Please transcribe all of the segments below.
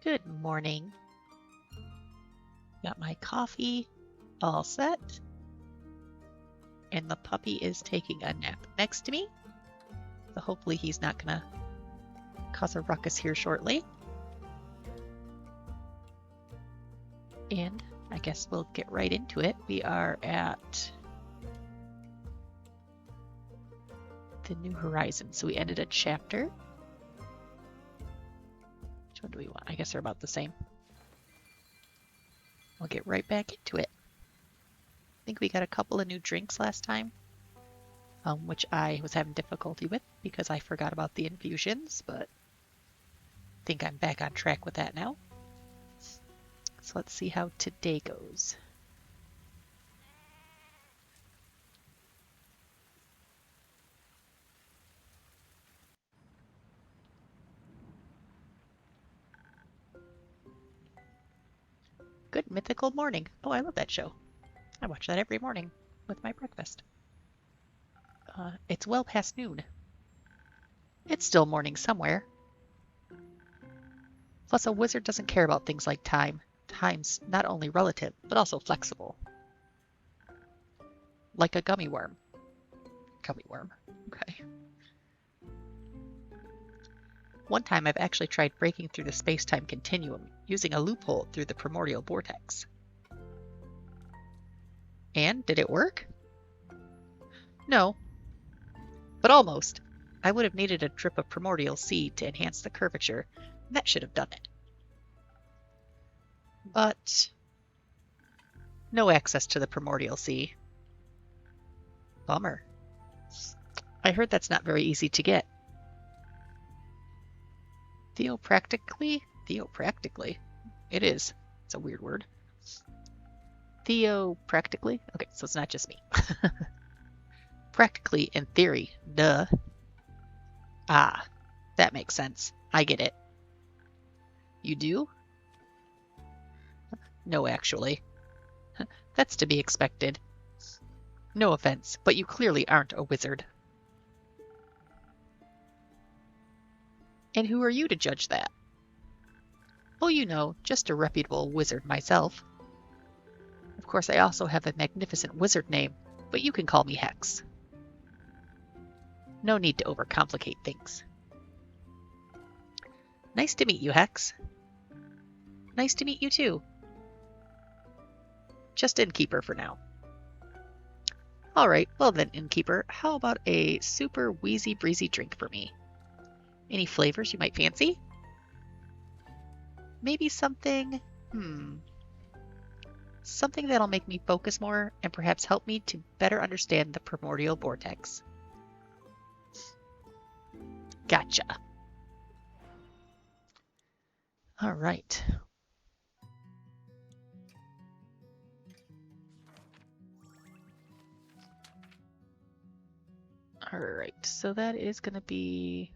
Good morning. Got my coffee all set. And the puppy is taking a nap next to me. So hopefully he's not gonna cause a ruckus here shortly. And I guess we'll get right into it. We are at the New Horizon. So we ended a chapter. Which one do we want? I guess they're about the same. We'll get right back into it. I think we got a couple of new drinks last time, which I was having difficulty with because I forgot about the infusions, but I think I'm back on track with that now. So let's see how today goes. Good Mythical Morning. Oh, I love that show. I watch that every morning with my breakfast. It's well past noon. It's still morning somewhere. Plus, a wizard doesn't care about things like time. Time's not only relative, but also flexible. Like a gummy worm. Gummy worm. Okay. One time I've actually tried breaking through the space-time continuum using a loophole through the primordial vortex. And did it work? No, but almost. I would have needed a drip of primordial seed to enhance the curvature, and that should have done it. But no access to the primordial sea. Bummer. I heard that's not very easy to get. Theopractically? Theopractically? It is. It's a weird word. Theopractically? Okay, so it's not just me. Practically, in theory. Duh. Ah, that makes sense. I get it. You do? No, actually. That's to be expected. No offense, but you clearly aren't a wizard. And who are you to judge that? Oh, you know, just a reputable wizard myself. Of course, I also have a magnificent wizard name, but you can call me Hex. No need to overcomplicate things. Nice to meet you, Hex. Nice to meet you, too. Just Innkeeper for now. Alright, well then, Innkeeper, how about a super wheezy breezy drink for me? Any flavors you might fancy? Maybe something, something that'll make me focus more and perhaps help me to better understand the primordial vortex. Gotcha. All right. All right, so that is going to be...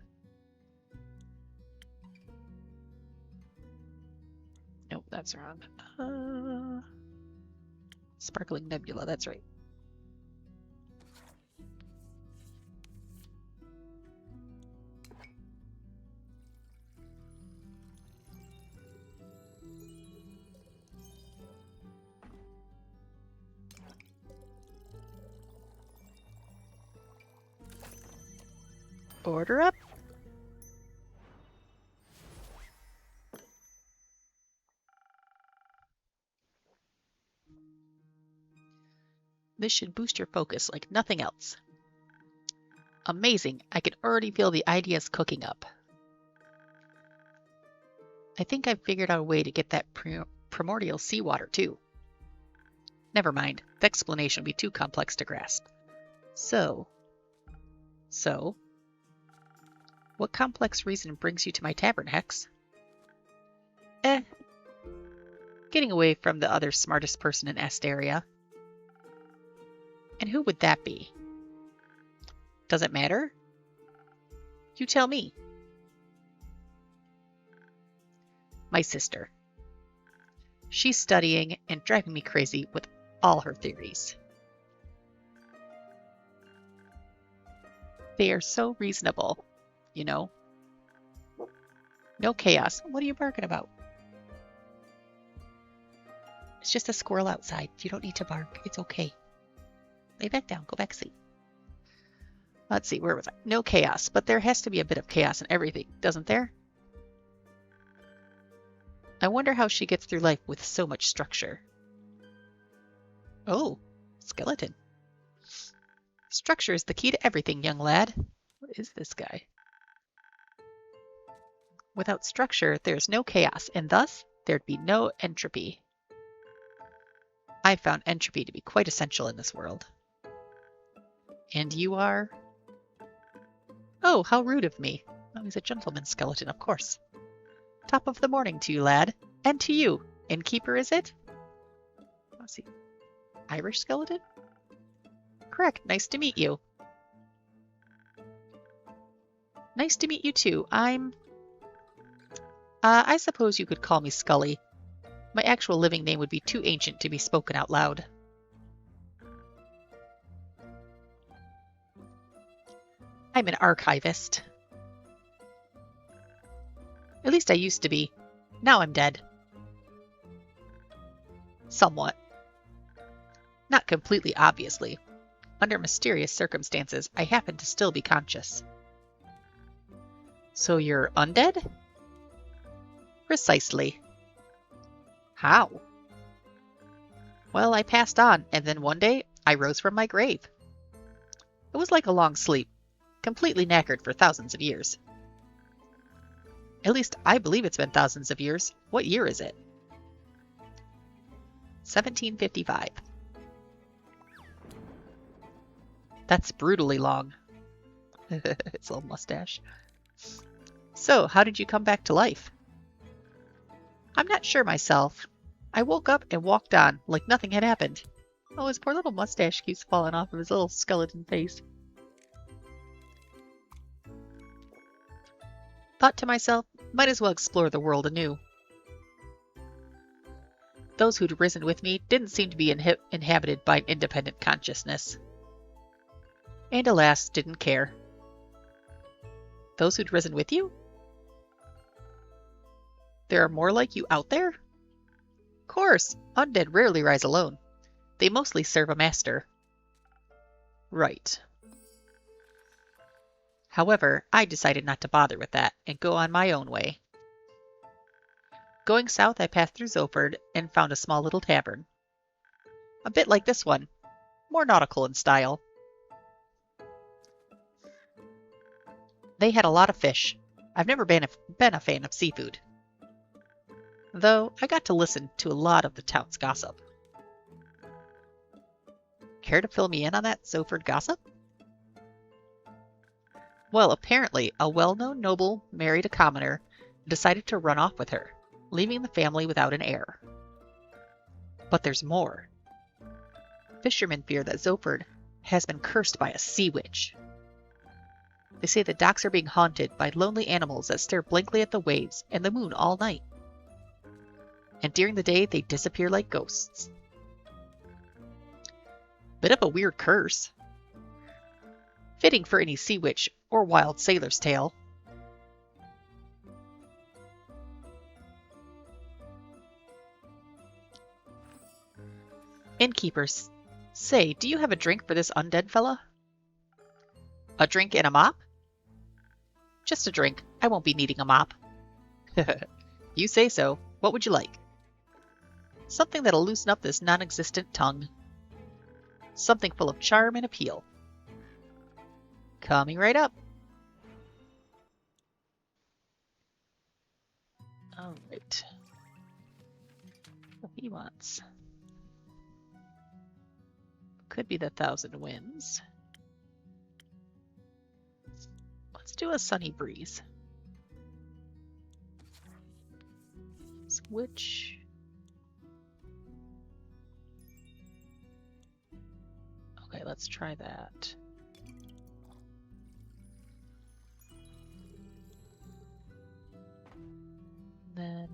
Nope, that's wrong. Sparkling Nebula, that's right. Order up. This should boost your focus like nothing else. Amazing, I can already feel the ideas cooking up. I think I've figured out a way to get that primordial seawater too. Never mind, the explanation would be too complex to grasp. So, what complex reason brings you to my tavern, Hex? Getting away from the other smartest person in Asteria. And who would that be? Does it matter? You tell me. My sister. She's studying and driving me crazy with all her theories. They are so reasonable, you know. No chaos. What are you barking about? It's just a squirrel outside. You don't need to bark. It's okay. Lay back down. Go back to sleep. Let's see, where was I? No chaos, but there has to be a bit of chaos in everything, doesn't there? I wonder how she gets through life with so much structure. Oh, skeleton. Structure is the key to everything, young lad. What is this guy? Without structure, there's no chaos, and thus there'd be no entropy. I found entropy to be quite essential in this world. And you are? Oh, how rude of me. Oh, he's a gentleman skeleton, of course. Top of the morning to you, lad. And to you. Innkeeper, is it? Let's see. Irish skeleton? Correct. Nice to meet you. Nice to meet you, too. I suppose you could call me Scully. My actual living name would be too ancient to be spoken out loud. I'm an archivist. At least I used to be. Now I'm dead. Somewhat. Not completely, obviously. Under mysterious circumstances, I happen to still be conscious. So you're undead? Precisely. How? Well, I passed on, and then one day, I rose from my grave. It was like a long sleep, completely knackered for thousands of years. At least I believe it's been thousands of years. What year is it? 1755. That's brutally long. His little mustache. So, how did you come back to life? I'm not sure myself. I woke up and walked on like nothing had happened. Oh, his poor little mustache keeps falling off of his little skeleton face. Thought to myself, might as well explore the world anew. Those who'd risen with me didn't seem to be inhabited by an independent consciousness. And alas, didn't care. Those who'd risen with you? There are more like you out there? Of course, undead rarely rise alone. They mostly serve a master. Right. However, I decided not to bother with that and go on my own way. Going south, I passed through Zoford and found a small little tavern. A bit like this one, more nautical in style. They had a lot of fish. I've never been a fan of seafood. Though I got to listen to a lot of the town's gossip. Care to fill me in on that Zoford gossip? Well, apparently a well-known noble married a commoner and decided to run off with her, leaving the family without an heir. But there's more. Fishermen fear that Zoford has been cursed by a sea witch. They say the docks are being haunted by lonely animals that stare blankly at the waves and the moon all night. And during the day, they disappear like ghosts. Bit of a weird curse. Fitting for any sea witch or wild sailor's tale. Innkeepers, say, do you have a drink for this undead fella? A drink and a mop? Just a drink. I won't be needing a mop. You say so. What would you like? Something that'll loosen up this non-existent tongue. Something full of charm and appeal. Coming right up. All right. What he wants. Could be the Thousand Winds. Let's do a sunny breeze. Switch. Okay, let's try that. Then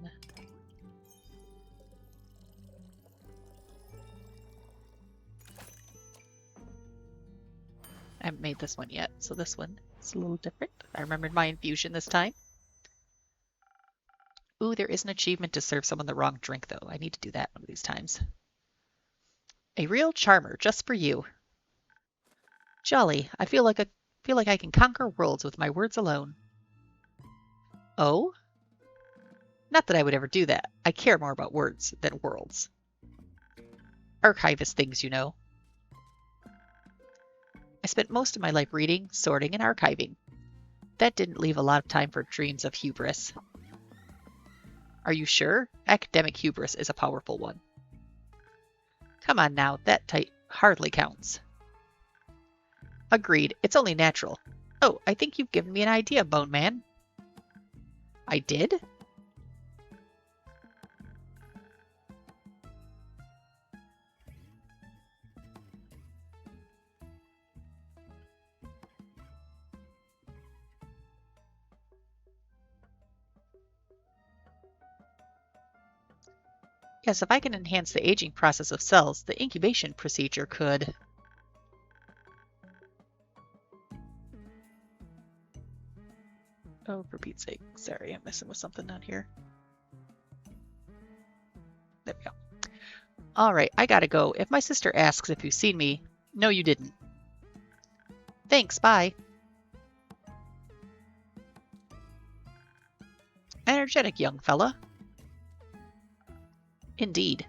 I haven't made this one yet, so this one is a little different. I remembered my infusion this time. Ooh, there is an achievement to serve someone the wrong drink, though. I need to do that one of these times. A real charmer, just for you. Jolly, I feel like I can conquer worlds with my words alone. Oh? Not that I would ever do that. I care more about words than worlds. Archivist things, you know. I spent most of my life reading, sorting, and archiving. That didn't leave a lot of time for dreams of hubris. Are you sure? Academic hubris is a powerful one. Come on now, that type hardly counts. Agreed, it's only natural. Oh, I think you've given me an idea, Bone Man. I did? Yes, if I can enhance the aging process of cells, the incubation procedure could... Oh, for Pete's sake. Sorry, I'm messing with something down here. There we go. All right, I gotta go. If my sister asks if you've seen me, no, you didn't. Thanks, bye. Energetic young fella. Indeed.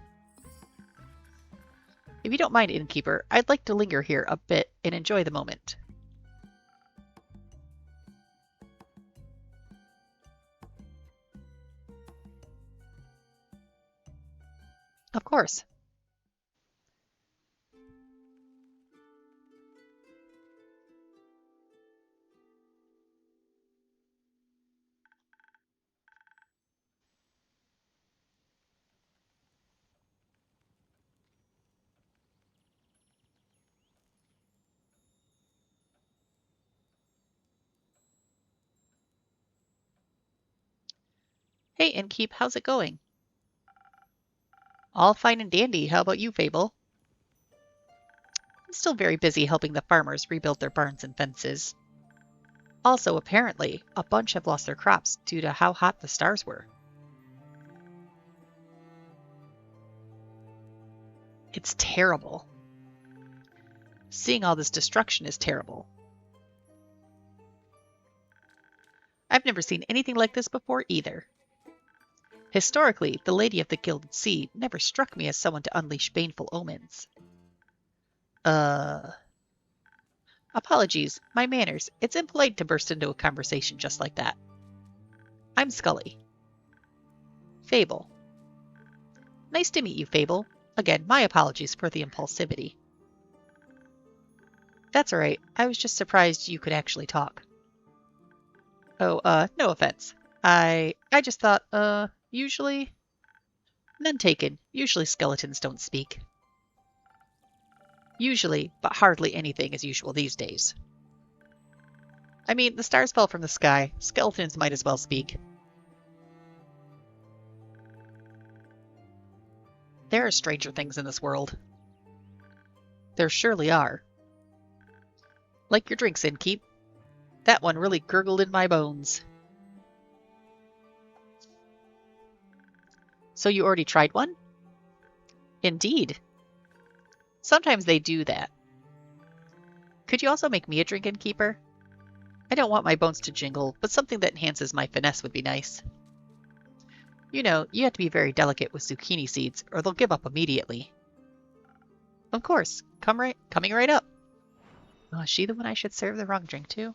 If you don't mind, innkeeper, I'd like to linger here a bit and enjoy the moment. Of course. Hey, innkeep, how's it going? All fine and dandy. How about you, Fable? I'm still very busy helping the farmers rebuild their barns and fences. Also, apparently, a bunch have lost their crops due to how hot the stars were. It's terrible. Seeing all this destruction is terrible. I've never seen anything like this before either. Historically, the Lady of the Gilded Sea never struck me as someone to unleash baneful omens. Apologies, my manners. It's impolite to burst into a conversation just like that. I'm Scully. Fable. Nice to meet you, Fable. Again, my apologies for the impulsivity. That's all right. I was just surprised you could actually talk. Oh, no offense. I just thought, usually... None taken. Usually skeletons don't speak. Usually, but hardly anything is usual these days. I mean, the stars fell from the sky. Skeletons might as well speak. There are stranger things in this world. There surely are. Like your drinks, innkeep. That one really gurgled in my bones. So you already tried one? Indeed. Sometimes they do that. Could you also make me a drink, innkeeper? I don't want my bones to jingle, but something that enhances my finesse would be nice. You know, you have to be very delicate with zucchini seeds, or they'll give up immediately. Of course. Coming right up. Oh, is she the one I should serve the wrong drink to?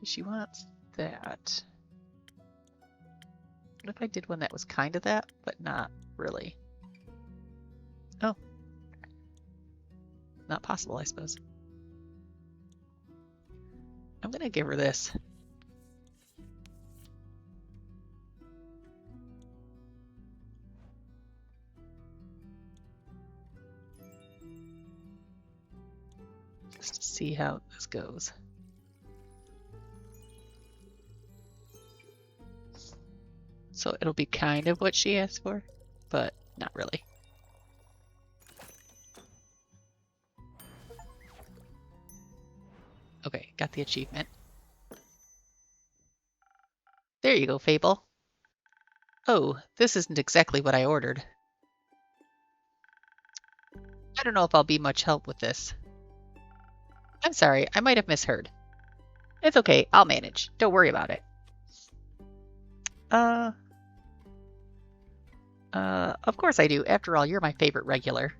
She wants that. What if I did one that was kind of that, but not really? Oh. Not possible, I suppose. I'm gonna give her this. Just to see how this goes. So it'll be kind of what she asked for, but not really. Okay, got the achievement. There you go, Fable. Oh, this isn't exactly what I ordered. I don't know if I'll be much help with this. I'm sorry, I might have misheard. It's okay, I'll manage. Don't worry about it. Of course I do. After all, you're my favorite regular.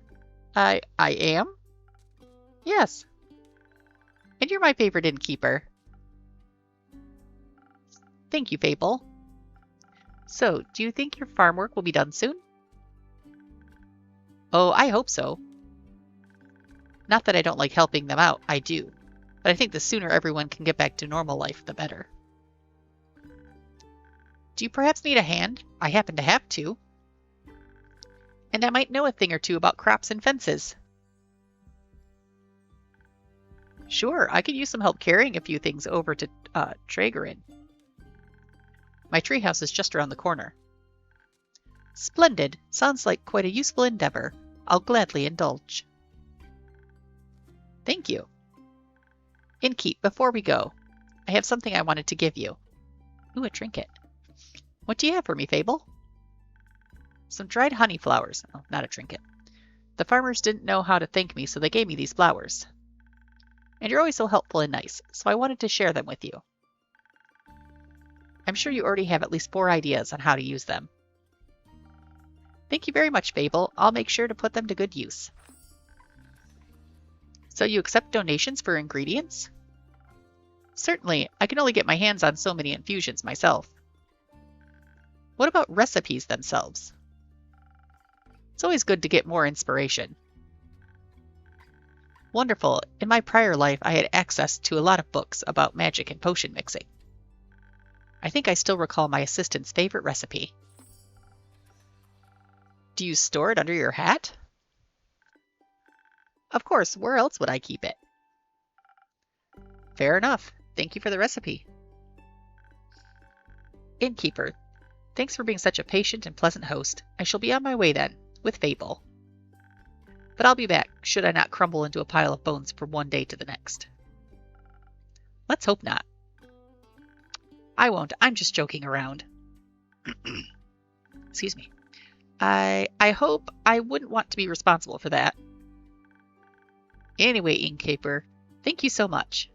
I am? Yes. And you're my favorite innkeeper. Thank you, Fable. So, do you think your farm work will be done soon? Oh, I hope so. Not that I don't like helping them out, I do. But I think the sooner everyone can get back to normal life, the better. Do you perhaps need a hand? I happen to have two. And I might know a thing or two about crops and fences. Sure, I could use some help carrying a few things over to Traegerin. My treehouse is just around the corner. Splendid. Sounds like quite a useful endeavor. I'll gladly indulge. Thank you. Innkeep, before we go, I have something I wanted to give you. Ooh, a trinket. What do you have for me, Fable? Some dried honey flowers. Oh, not a trinket. The farmers didn't know how to thank me, so they gave me these flowers. And you're always so helpful and nice, so I wanted to share them with you. I'm sure you already have at least 4 ideas on how to use them. Thank you very much, Fable. I'll make sure to put them to good use. So you accept donations for ingredients? Certainly. I can only get my hands on so many infusions myself. What about recipes themselves? It's always good to get more inspiration. Wonderful. In my prior life, I had access to a lot of books about magic and potion mixing. I think I still recall my assistant's favorite recipe. Do you store it under your hat? Of course, where else would I keep it? Fair enough. Thank you for the recipe. Innkeeper, thanks for being such a patient and pleasant host. I shall be on my way then, with Fable. But I'll be back, should I not crumble into a pile of bones from one day to the next. Let's hope not. I won't. I'm just joking around. Excuse me. I hope I wouldn't want to be responsible for that. Anyway, Innkeeper, thank you so much.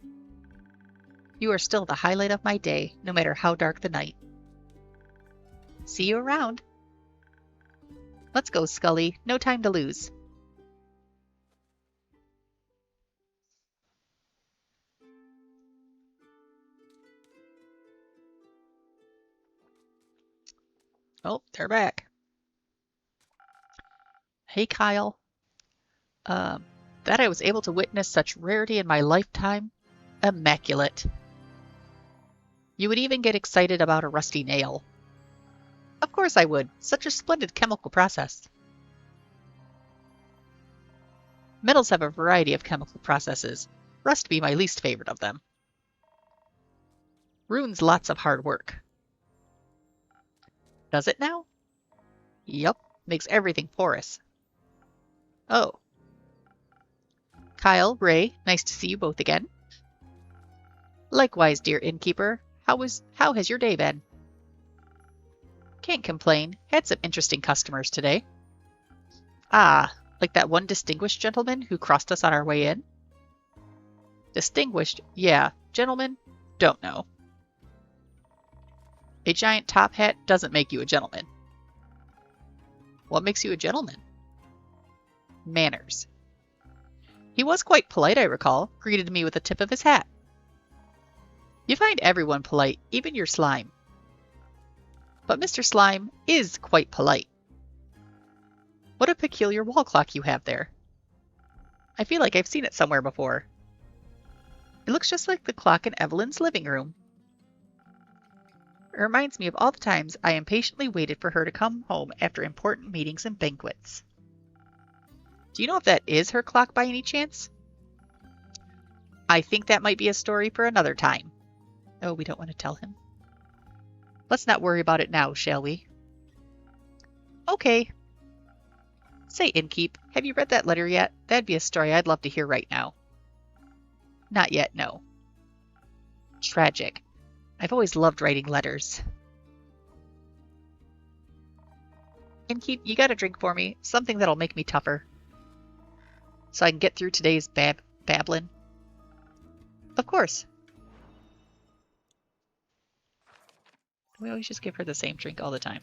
You are still the highlight of my day, no matter how dark the night. See you around. Let's go, Scully. No time to lose. Oh, they're back. Hey, Kyle. That I was able to witness such rarity in my lifetime? Immaculate. You would even get excited about a rusty nail. Of course I would. Such a splendid chemical process. Metals have a variety of chemical processes. Rust be my least favorite of them. Rune's lots of hard work. Does it now? Yup. Makes everything porous. Oh. Kyle, Ray, nice to see you both again. Likewise, dear innkeeper. How has your day been? Can't complain. Had some interesting customers today. Ah, like that one distinguished gentleman who crossed us on our way in? Distinguished? Yeah. Gentleman? Don't know. A giant top hat doesn't make you a gentleman. What makes you a gentleman? Manners. He was quite polite, I recall. Greeted me with a tip of his hat. You find everyone polite, even your slime. But Mr. Slime is quite polite. What a peculiar wall clock you have there. I feel like I've seen it somewhere before. It looks just like the clock in Evelyn's living room. It reminds me of all the times I impatiently waited for her to come home after important meetings and banquets. Do you know if that is her clock by any chance? I think that might be a story for another time. Oh, we don't want to tell him. Let's not worry about it now, shall we? Okay. Say, Innkeep, have you read that letter yet? That'd be a story I'd love to hear right now. Not yet, no. Tragic. I've always loved writing letters. Innkeep, you got a drink for me? Something that'll make me tougher. So I can get through today's babblin'? Of course. We always just give her the same drink all the time.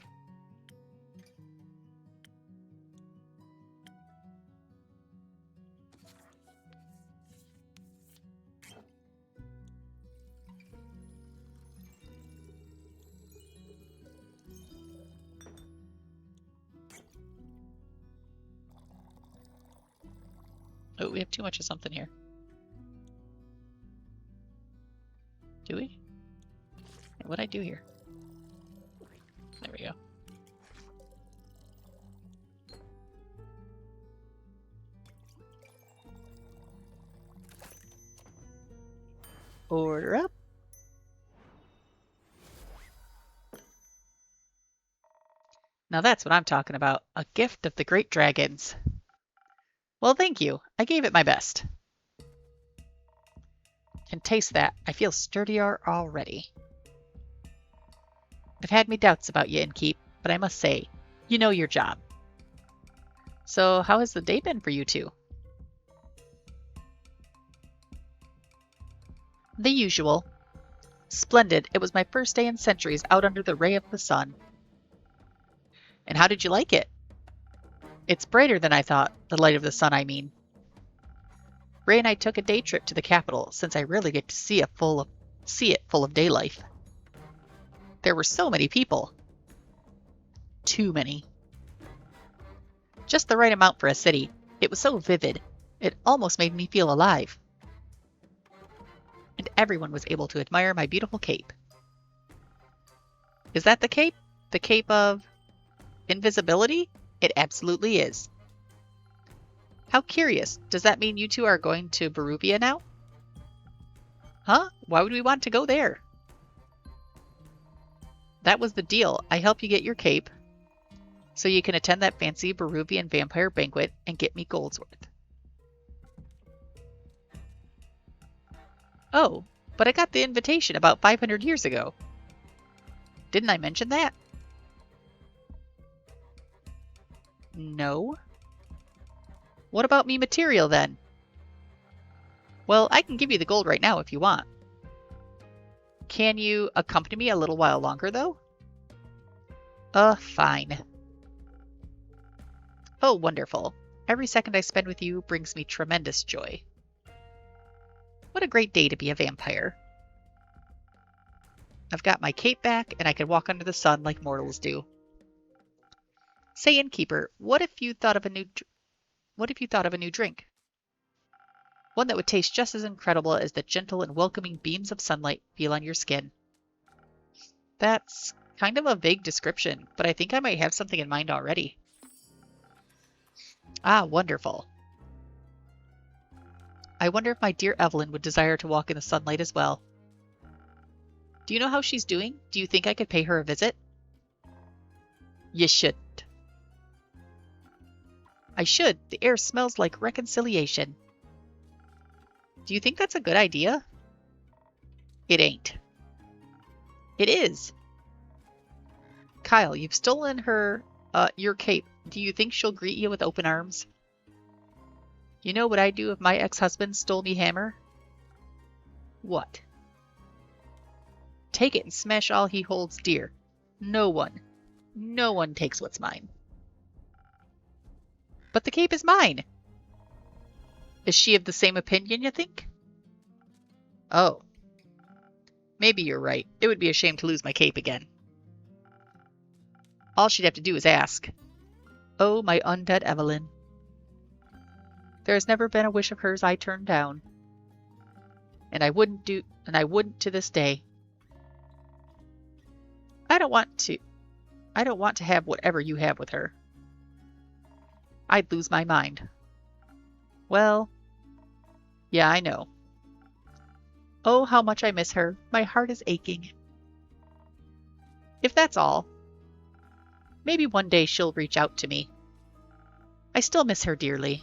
Oh, we have too much of something here. Do we? What'd I do here? There we go. Order up. Now that's what I'm talking about. A gift of the great dragons. Well, thank you. I gave it my best. And taste that. I feel sturdier already. I've had me doubts about you, Innkeep, but I must say, you know your job. So how has the day been for you two? The usual. Splendid. It was my first day in centuries out under the ray of the sun. And how did you like it? It's brighter than I thought, the light of the sun, I mean. Ray and I took a day trip to the capital, since I rarely get to see it full of day life. There were so many people. Too many. Just the right amount for a city. It was so vivid. It almost made me feel alive. And everyone was able to admire my beautiful cape. Is that the cape? The cape of invisibility? It absolutely is. How curious. Does that mean you two are going to Baruvia now? Huh? Why would we want to go there? That was the deal. I help you get your cape, so you can attend that fancy Baruvian vampire banquet and get me Goldsworth. Oh, but I got the invitation about 500 years ago. Didn't I mention that? No. What about me material then? Well, I can give you the gold right now if you want. Can you accompany me a little while longer, though? Fine. Oh, wonderful. Every second I spend with you brings me tremendous joy. What a great day to be a vampire. I've got my cape back, and I can walk under the sun like mortals do. Say, Innkeeper, what if you thought of a new drink? One that would taste just as incredible as the gentle and welcoming beams of sunlight feel on your skin. That's kind of a vague description, but I think I might have something in mind already. Ah, wonderful. I wonder if my dear Evelyn would desire to walk in the sunlight as well. Do you know how she's doing? Do you think I could pay her a visit? You shouldn't. I should. The air smells like reconciliation. Do you think that's a good idea? It ain't. It is. Kyle, you've stolen your cape. Do you think she'll greet you with open arms? You know what I'd do if my ex-husband stole me hammer? What? Take it and smash all he holds dear. No one takes what's mine. But the cape is mine. Is she of the same opinion, you think? Oh. Maybe you're right. It would be a shame to lose my cape again. All she'd have to do is ask. Oh, my undead Evelyn. There has never been a wish of hers I turned down. And I wouldn't to this day. I don't want to have whatever you have with her. I'd lose my mind. Well, yeah, I know. Oh, how much I miss her. My heart is aching. If that's all, maybe one day she'll reach out to me. I still miss her dearly.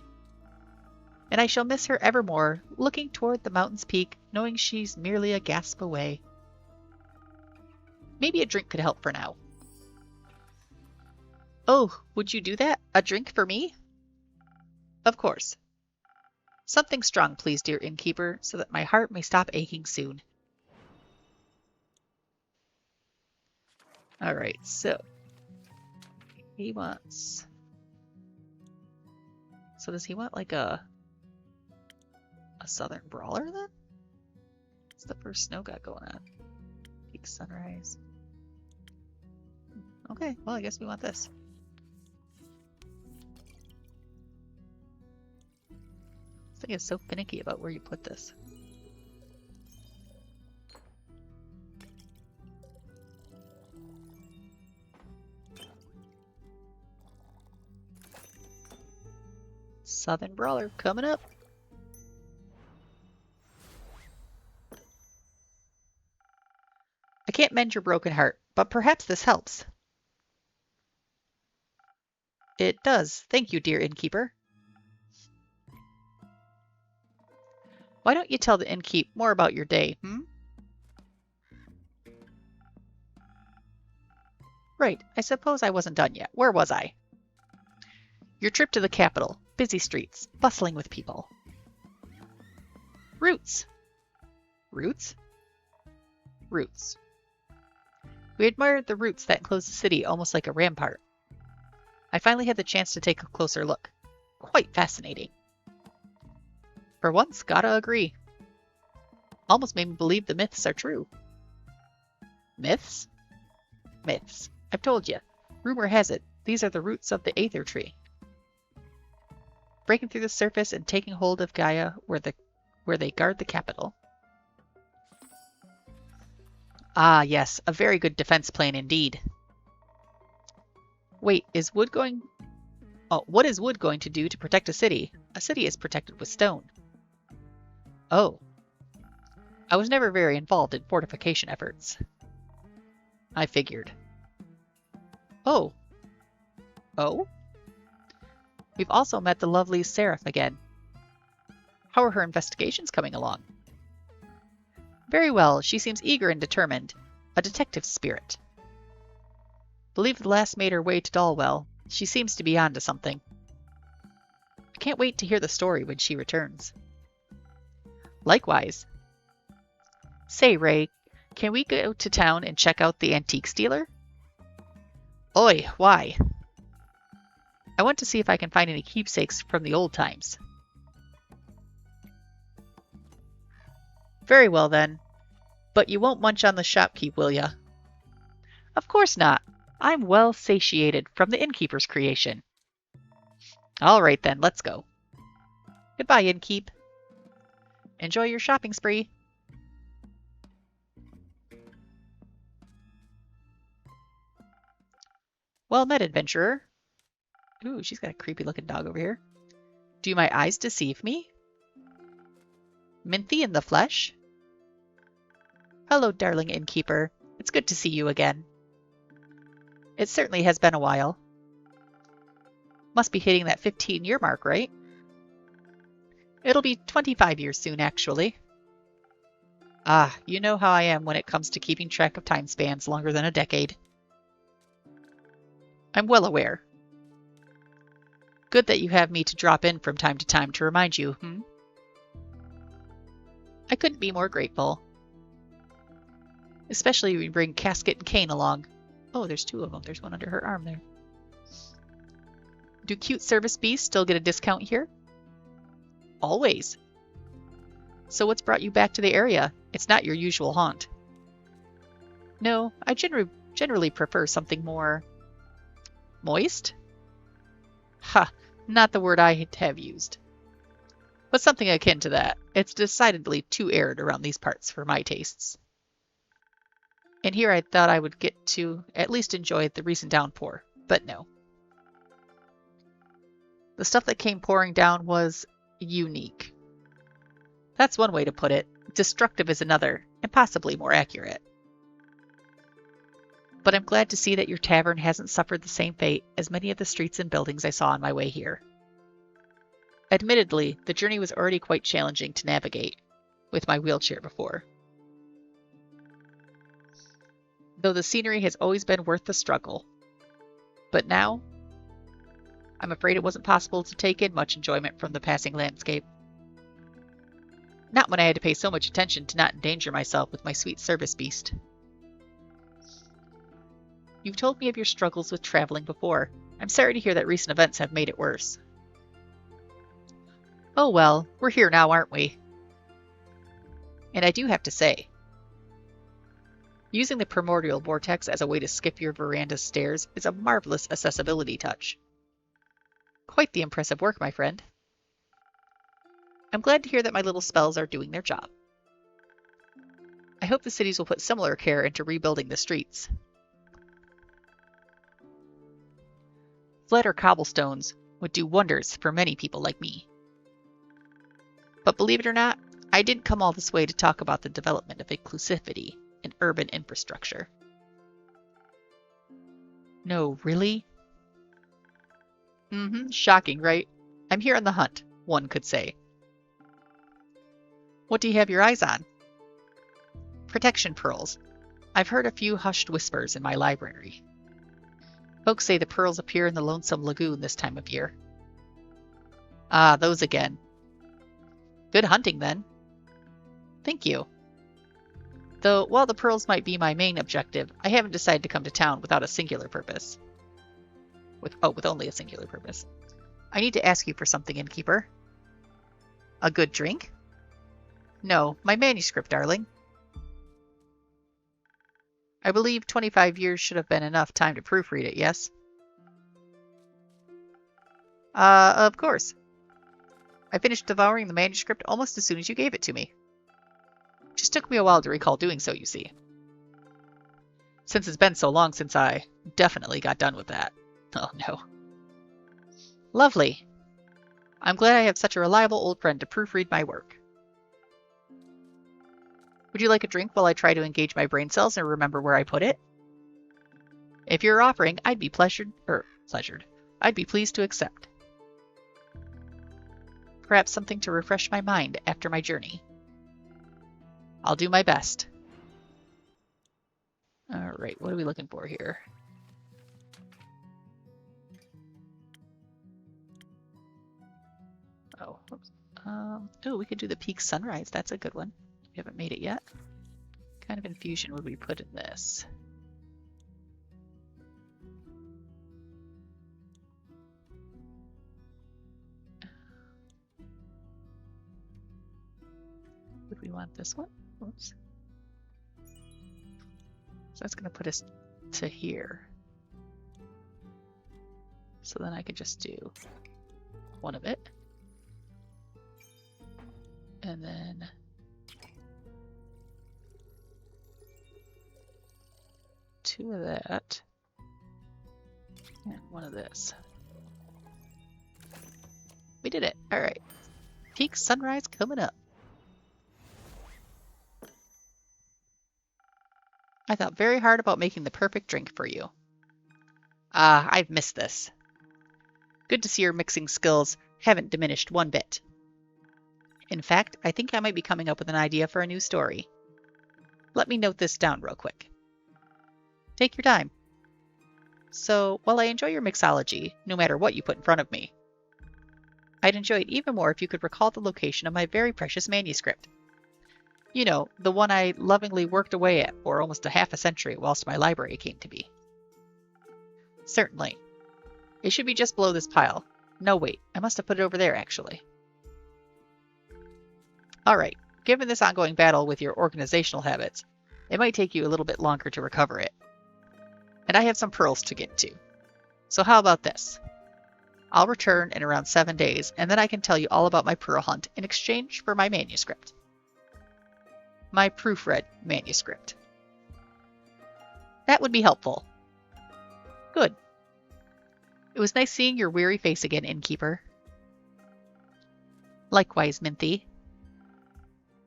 and I shall miss her evermore, looking toward the mountain's peak, knowing she's merely a gasp away. Maybe a drink could help for now. Oh, would you do that? A drink for me? Of course. Something strong, please, dear innkeeper, so that my heart may stop aching soon. All right, so he wants... So does he want like a southern brawler then? What's the first snow got going on? Peak sunrise. Okay, well I guess we want this. This thing is so finicky about where you put this. Southern brawler coming up. I can't mend your broken heart, but perhaps this helps. It does. Thank you, dear innkeeper. Why don't you tell the innkeep more about your day, Right, I suppose I wasn't done yet. Where was I? Your trip to the capital. Busy streets, bustling with people. Roots. Roots? Roots. We admired the roots that enclose the city almost like a rampart. I finally had the chance to take a closer look. Quite fascinating. For once, gotta agree. Almost made me believe the myths are true. Myths? Myths. I've told you. Rumor has it, these are the roots of the Aether Tree. Breaking through the surface and taking hold of Gaia where they guard the capital. Ah, yes, a very good defense plan indeed. Wait, is wood going... Oh, what is wood going to do to protect a city? A city is protected with stone. Oh. I was never very involved in fortification efforts. I figured. Oh. Oh? We've also met the lovely Seraph again. How are her investigations coming along? Very well, she seems eager and determined. A detective spirit. Believe the last made her way to Dalwell. She seems to be on to something. I can't wait to hear the story when she returns. Likewise. Say, Ray, can we go to town and check out the antiques dealer? Oi, why? I want to see if I can find any keepsakes from the old times. Very well then. But you won't munch on the shopkeep, will ya? Of course not. I'm well satiated from the innkeeper's creation. All right then, let's go. Goodbye, innkeep. Enjoy your shopping spree. Well met, adventurer. Ooh, she's got a creepy looking dog over here. Do my eyes deceive me? Minthy in the flesh? Hello, darling innkeeper. It's good to see you again. It certainly has been a while. Must be hitting that 15-year mark, right? It'll be 25 years soon, actually. Ah, you know how I am when it comes to keeping track of time spans longer than a decade. I'm well aware. Good that you have me to drop in from time to time to remind you, I couldn't be more grateful. Especially when you bring Casket and Cane along. Oh, there's two of them. There's one under her arm there. Do cute service bees still get a discount here? Always. So what's brought you back to the area? It's not your usual haunt. No, I generally prefer something more... moist? Ha, not the word I have used. But something akin to that. It's decidedly too arid around these parts for my tastes. And here I thought I would get to at least enjoy the recent downpour, but no. The stuff that came pouring down was unique. That's one way to put it. Destructive is another, and possibly more accurate. But I'm glad to see that your tavern hasn't suffered the same fate as many of the streets and buildings I saw on my way here. Admittedly, the journey was already quite challenging to navigate with my wheelchair before, though the scenery has always been worth the struggle. But now, I'm afraid it wasn't possible to take in much enjoyment from the passing landscape. Not when I had to pay so much attention to not endanger myself with my sweet service beast. You've told me of your struggles with traveling before. I'm sorry to hear that recent events have made it worse. Oh well, we're here now, aren't we? And I do have to say, using the primordial vortex as a way to skip your veranda's stairs is a marvelous accessibility touch. Quite the impressive work, my friend. I'm glad to hear that my little spells are doing their job. I hope the cities will put similar care into rebuilding the streets. Flatter cobblestones would do wonders for many people like me. But believe it or not, I didn't come all this way to talk about the development of inclusivity in urban infrastructure. No, really? Shocking, right? I'm here on the hunt, one could say. What do you have your eyes on? Protection pearls. I've heard a few hushed whispers in my library. Folks say the pearls appear in the lonesome lagoon this time of year. Ah, those again. Good hunting, then. Thank you. Though, while the pearls might be my main objective, I haven't decided to come to town without a singular purpose. With only a singular purpose. I need to ask you for something, innkeeper. A good drink? No, my manuscript, darling. I believe 25 years should have been enough time to proofread it, yes? Of course. I finished devouring the manuscript almost as soon as you gave it to me. Just took me a while to recall doing so, you see. Since it's been so long since I definitely got done with that. Oh, no. Lovely. I'm glad I have such a reliable old friend to proofread my work. Would you like a drink while I try to engage my brain cells and remember where I put it? If you're offering, I'd be pleasured. I'd be pleased to accept. Perhaps something to refresh my mind after my journey. I'll do my best. All right, what are we looking for here? Oh, whoops. Oh, we could do the peak sunrise. That's a good one. We haven't made it yet. What kind of infusion would we put in this? Would we want this one? Oops. So that's going to put us to here. So then I could just do one of it. And then two of that. And one of this. We did it. All right. Peak sunrise coming up. I thought very hard about making the perfect drink for you. Ah, I've missed this. Good to see your mixing skills haven't diminished one bit. In fact, I think I might be coming up with an idea for a new story. Let me note this down real quick. Take your time. So, while I enjoy your mixology, no matter what you put in front of me, I'd enjoy it even more if you could recall the location of my very precious manuscript. You know, the one I lovingly worked away at for almost a half a century whilst my library came to be. Certainly. It should be just below this pile. No, wait, I must have put it over there, actually. Alright, given this ongoing battle with your organizational habits, it might take you a little bit longer to recover it. And I have some pearls to get to. So how about this? I'll return in around 7 days, and then I can tell you all about my pearl hunt in exchange for my manuscript. My proofread manuscript. That would be helpful. Good. It was nice seeing your weary face again, innkeeper. Likewise, Minthy.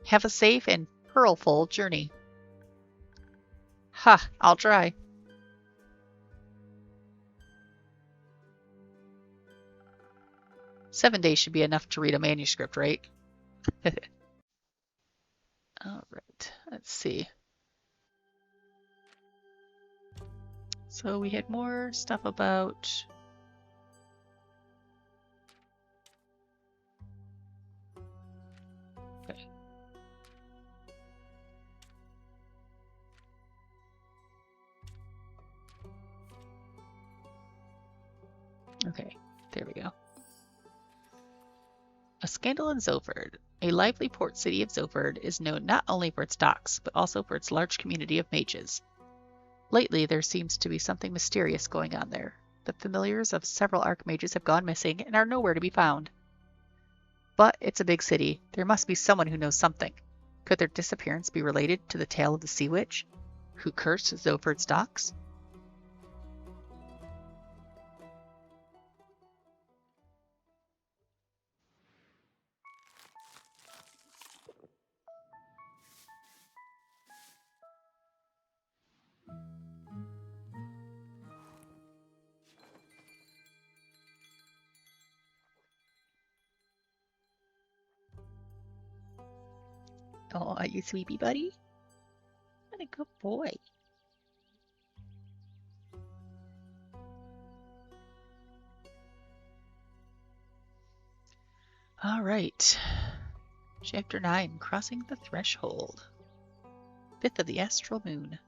Have a safe and pearl-full journey. Ha, I'll try. 7 days should be enough to read a manuscript, right? All right, let's see. So we had more stuff about... Okay. Okay, there we go. A scandal in Zoford. A lively port city of Zoford is known not only for its docks, but also for its large community of mages. Lately, there seems to be something mysterious going on there. The familiars of several archmages have gone missing and are nowhere to be found. But it's a big city. There must be someone who knows something. Could their disappearance be related to the tale of the Sea Witch, who cursed Zoford's docks? Oh, are you sleepy, buddy? What a good boy. All right. Chapter 9, Crossing the Threshold. 5th of the Astral Moon.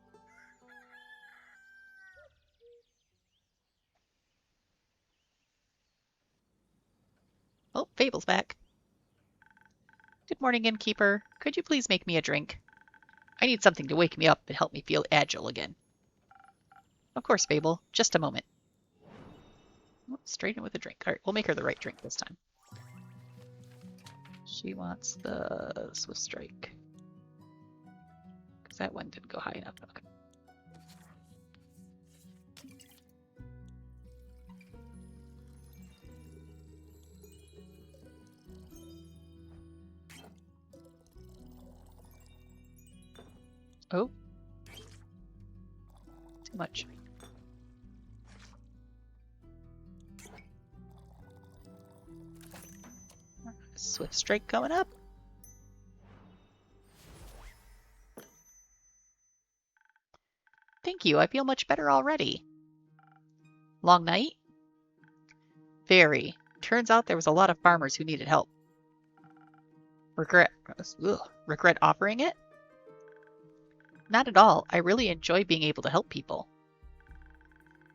Oh, Fable's back. Good morning, innkeeper. Could you please make me a drink? I need something to wake me up and help me feel agile again. Of course, Fable. Just a moment. Oh, straight in with a drink. All right, we'll make her the right drink this time. She wants the Swift Strike. Because that one didn't go high enough. Okay. Oh. Too much. Swift Strike coming up. Thank you. I feel much better already. Long night? Very. Turns out there was a lot of farmers who needed help. Regret offering it? Not at all. I really enjoy being able to help people.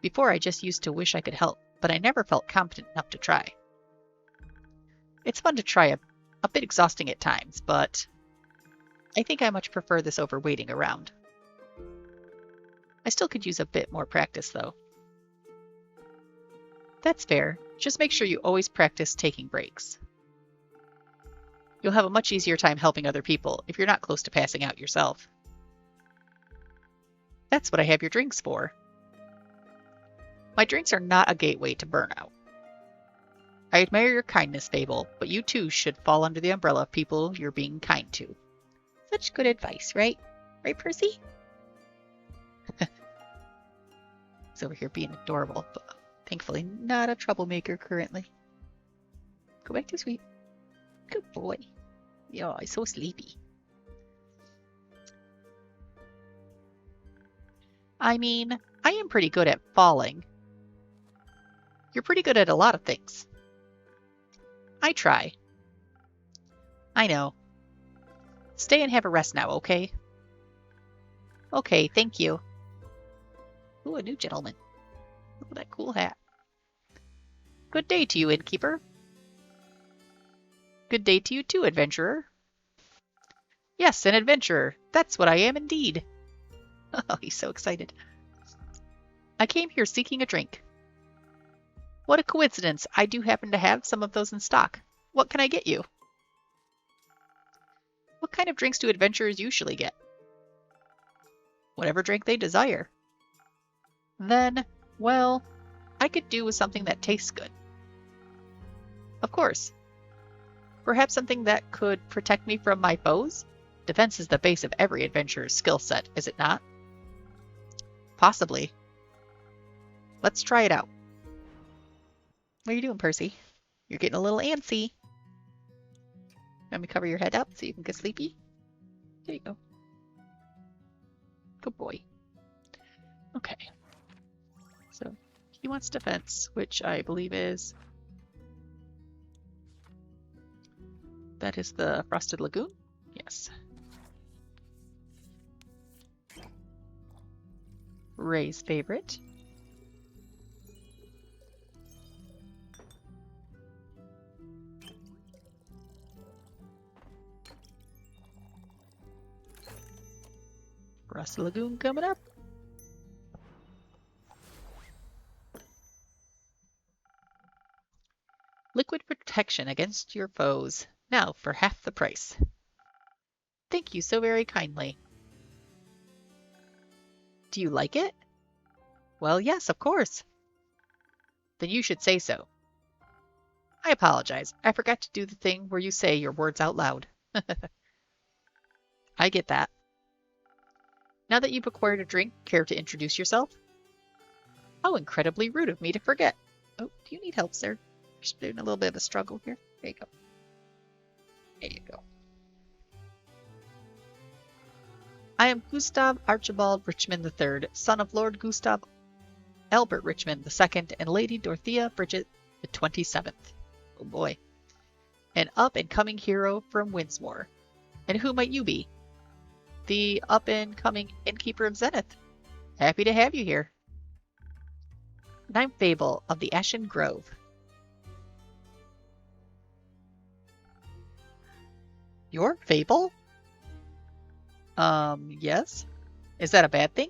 Before, I just used to wish I could help, but I never felt competent enough to try. It's fun to try, a bit exhausting at times, but I think I much prefer this over waiting around. I still could use a bit more practice, though. That's fair. Just make sure you always practice taking breaks. You'll have a much easier time helping other people if you're not close to passing out yourself. That's what I have your drinks for. My drinks are not a gateway to burnout. I admire your kindness, Fable, but you too should fall under the umbrella of people you're being kind to. Such good advice, right? Right, Percy? He's over here being adorable, but thankfully not a troublemaker currently. Go back to sleep. Good boy. Yo, he's so sleepy. I mean, I am pretty good at falling. You're pretty good at a lot of things. I try. I know. Stay and have a rest now, okay? Okay, thank you. Ooh, a new gentleman. Look at that cool hat. Good day to you, innkeeper. Good day to you too, adventurer. Yes, an adventurer. That's what I am indeed. Oh, he's so excited. I came here seeking a drink. What a coincidence. I do happen to have some of those in stock. What can I get you? What kind of drinks do adventurers usually get? Whatever drink they desire. Then, well, I could do with something that tastes good. Of course. Perhaps something that could protect me from my foes? Defense is the base of every adventurer's skill set, is it not? Possibly. Let's try it out. What are you doing, Percy? You're getting a little antsy. Let me cover your head up so you can get sleepy. There you go. Good boy. Okay. So he wants defense, which I believe is... That is the Frosted Lagoon? Yes. Ray's favorite. Frosted Lagoon coming up. Liquid protection against your foes. Now for half the price. Thank you so very kindly. Do you like it? Well, yes, of course. Then you should say so. I apologize. I forgot to do the thing where you say your words out loud. I get that. Now that you've acquired a drink, care to introduce yourself? How incredibly rude of me to forget. Oh, do you need help, sir? Just doing a little bit of a struggle here. There you go. There you go. I am Gustav Archibald Richmond III, son of Lord Gustav Albert Richmond II and Lady Dorothea Bridget the 27th. Oh boy. An up-and-coming hero from Winsmore. And who might you be? The up-and-coming innkeeper of Zenith. Happy to have you here. And I'm Fable of the Ashen Grove. You're Fable? Yes. Is that a bad thing?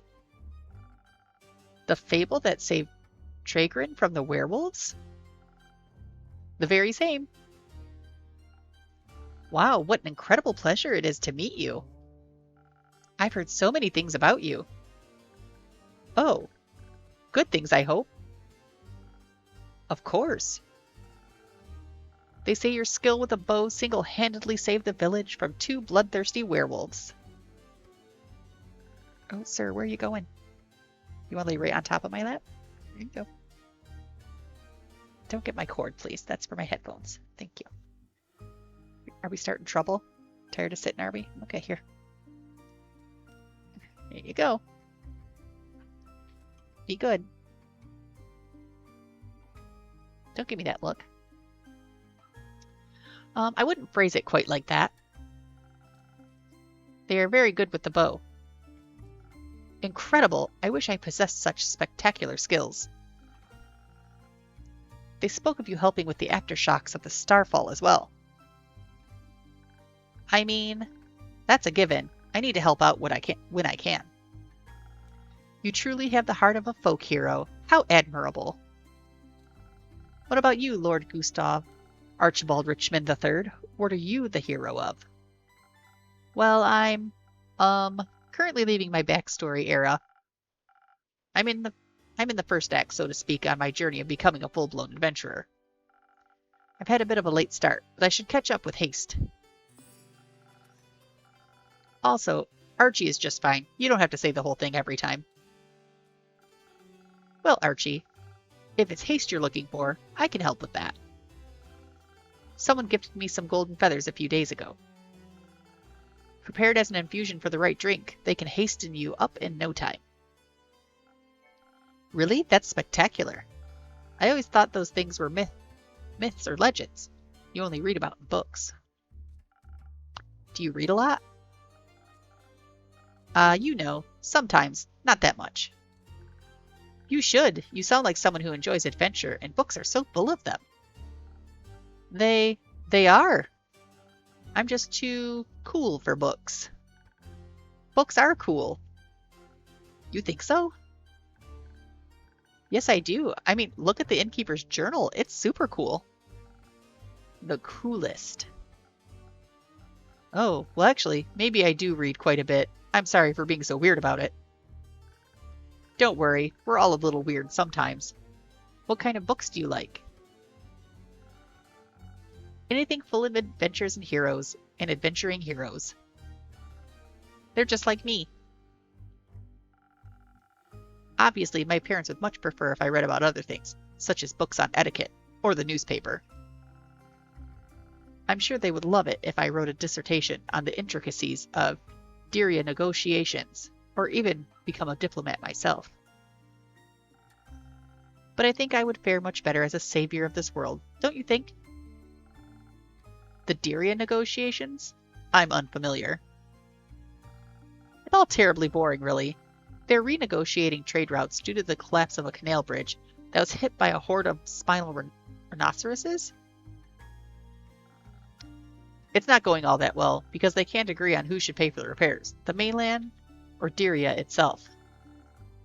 The Fable that saved Tragrin from the werewolves? The very same. Wow, what an incredible pleasure it is to meet you. I've heard so many things about you. Oh, good things, I hope. Of course. They say your skill with a bow single-handedly saved the village from 2 bloodthirsty werewolves. Oh, sir, where are you going? You want to lay right on top of my lap? There you go. Don't get my cord, please. That's for my headphones. Thank you. Are we starting trouble? Tired of sitting, are we? Okay, here. There you go. Be good. Don't give me that look. I wouldn't phrase it quite like that. They are very good with the bow. Incredible! I wish I possessed such spectacular skills. They spoke of you helping with the aftershocks of the starfall as well. I mean, that's a given. I need to help out when I can. You truly have the heart of a folk hero. How admirable. What about you, Lord Gustav Archibald Richmond III? What are you the hero of? Well, I'm, currently leaving my backstory era. I'm in the first act, so to speak, on my journey of becoming a full-blown adventurer. I've had a bit of a late start, but I should catch up with haste. Also, Archie is just fine. You don't have to say the whole thing every time. Well, Archie, if it's haste you're looking for, I can help with that. Someone gifted me some golden feathers a few days ago. Prepared as an infusion for the right drink, they can hasten you up in no time. Really? That's spectacular. I always thought those things were myths or legends you only read about in books. Do you read a lot? You know, sometimes, not that much. You should. You sound like someone who enjoys adventure, and books are so full of them. They are. I'm just too cool for books. Books are cool. You think so? Yes, I do. I mean, look at the innkeeper's journal. It's super cool. The coolest. Oh, well, actually, maybe I do read quite a bit. I'm sorry for being so weird about it. Don't worry, we're all a little weird sometimes. What kind of books do you like? Anything full of adventures and heroes, and adventuring heroes. They're just like me. Obviously, my parents would much prefer if I read about other things, such as books on etiquette, or the newspaper. I'm sure they would love it if I wrote a dissertation on the intricacies of Dyria negotiations, or even become a diplomat myself. But I think I would fare much better as a savior of this world, don't you think? The Dyria negotiations? I'm unfamiliar. It's all terribly boring, really. They're renegotiating trade routes due to the collapse of a canal bridge that was hit by a horde of spinal rhinoceroses? It's not going all that well, because they can't agree on who should pay for the repairs, the mainland or Dyria itself.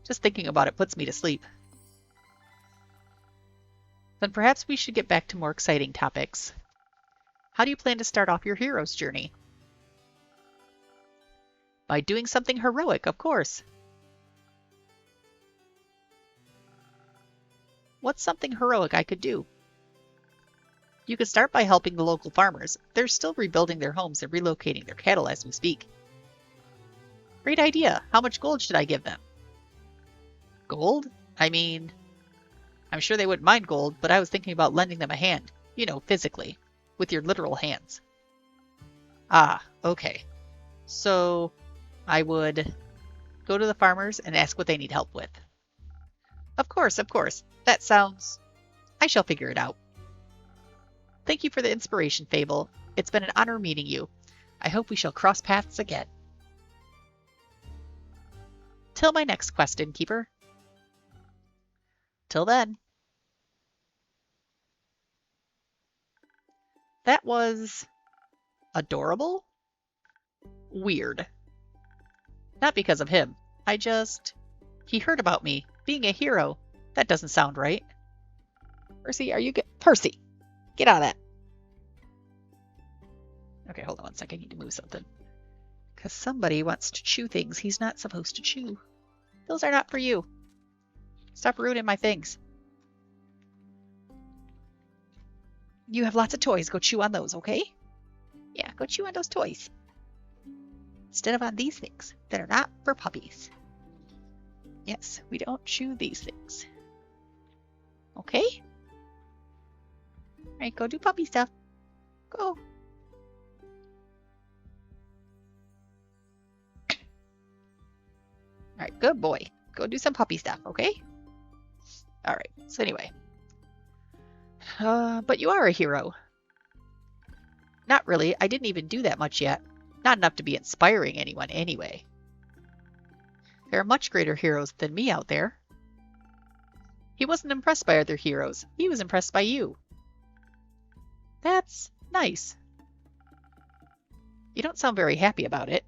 Just thinking about it puts me to sleep. Then perhaps we should get back to more exciting topics. How do you plan to start off your hero's journey? By doing something heroic, of course. What's something heroic I could do? You could start by helping the local farmers. They're still rebuilding their homes and relocating their cattle as we speak. Great idea. How much gold should I give them? Gold? I mean, I'm sure they wouldn't mind gold, but I was thinking about lending them a hand. You know, physically. With your literal hands. Ah, okay. So, I would go to the farmers and ask what they need help with. Of course, of course. That sounds... I shall figure it out. Thank you for the inspiration, Fable. It's been an honor meeting you. I hope we shall cross paths again. Till my next quest, Innkeeper. Till then. That was... adorable? Weird. Not because of him. He heard about me. Being a hero. That doesn't sound right. Percy, are you good? Percy! Get out of that. Okay, hold on one second. I need to move something. Because somebody wants to chew things he's not supposed to chew. Those are not for you. Stop ruining my things. You have lots of toys. Go chew on those, okay? Yeah, go chew on those toys. Instead of on these things that are not for puppies. Yes, we don't chew these things. Okay? Alright, go do puppy stuff. Go. Alright, good boy. Go do some puppy stuff, okay? Alright, so anyway. But you are a hero. Not really. I didn't even do that much yet. Not enough to be inspiring anyone anyway. There are much greater heroes than me out there. He wasn't impressed by other heroes. He was impressed by you. That's nice. You don't sound very happy about it.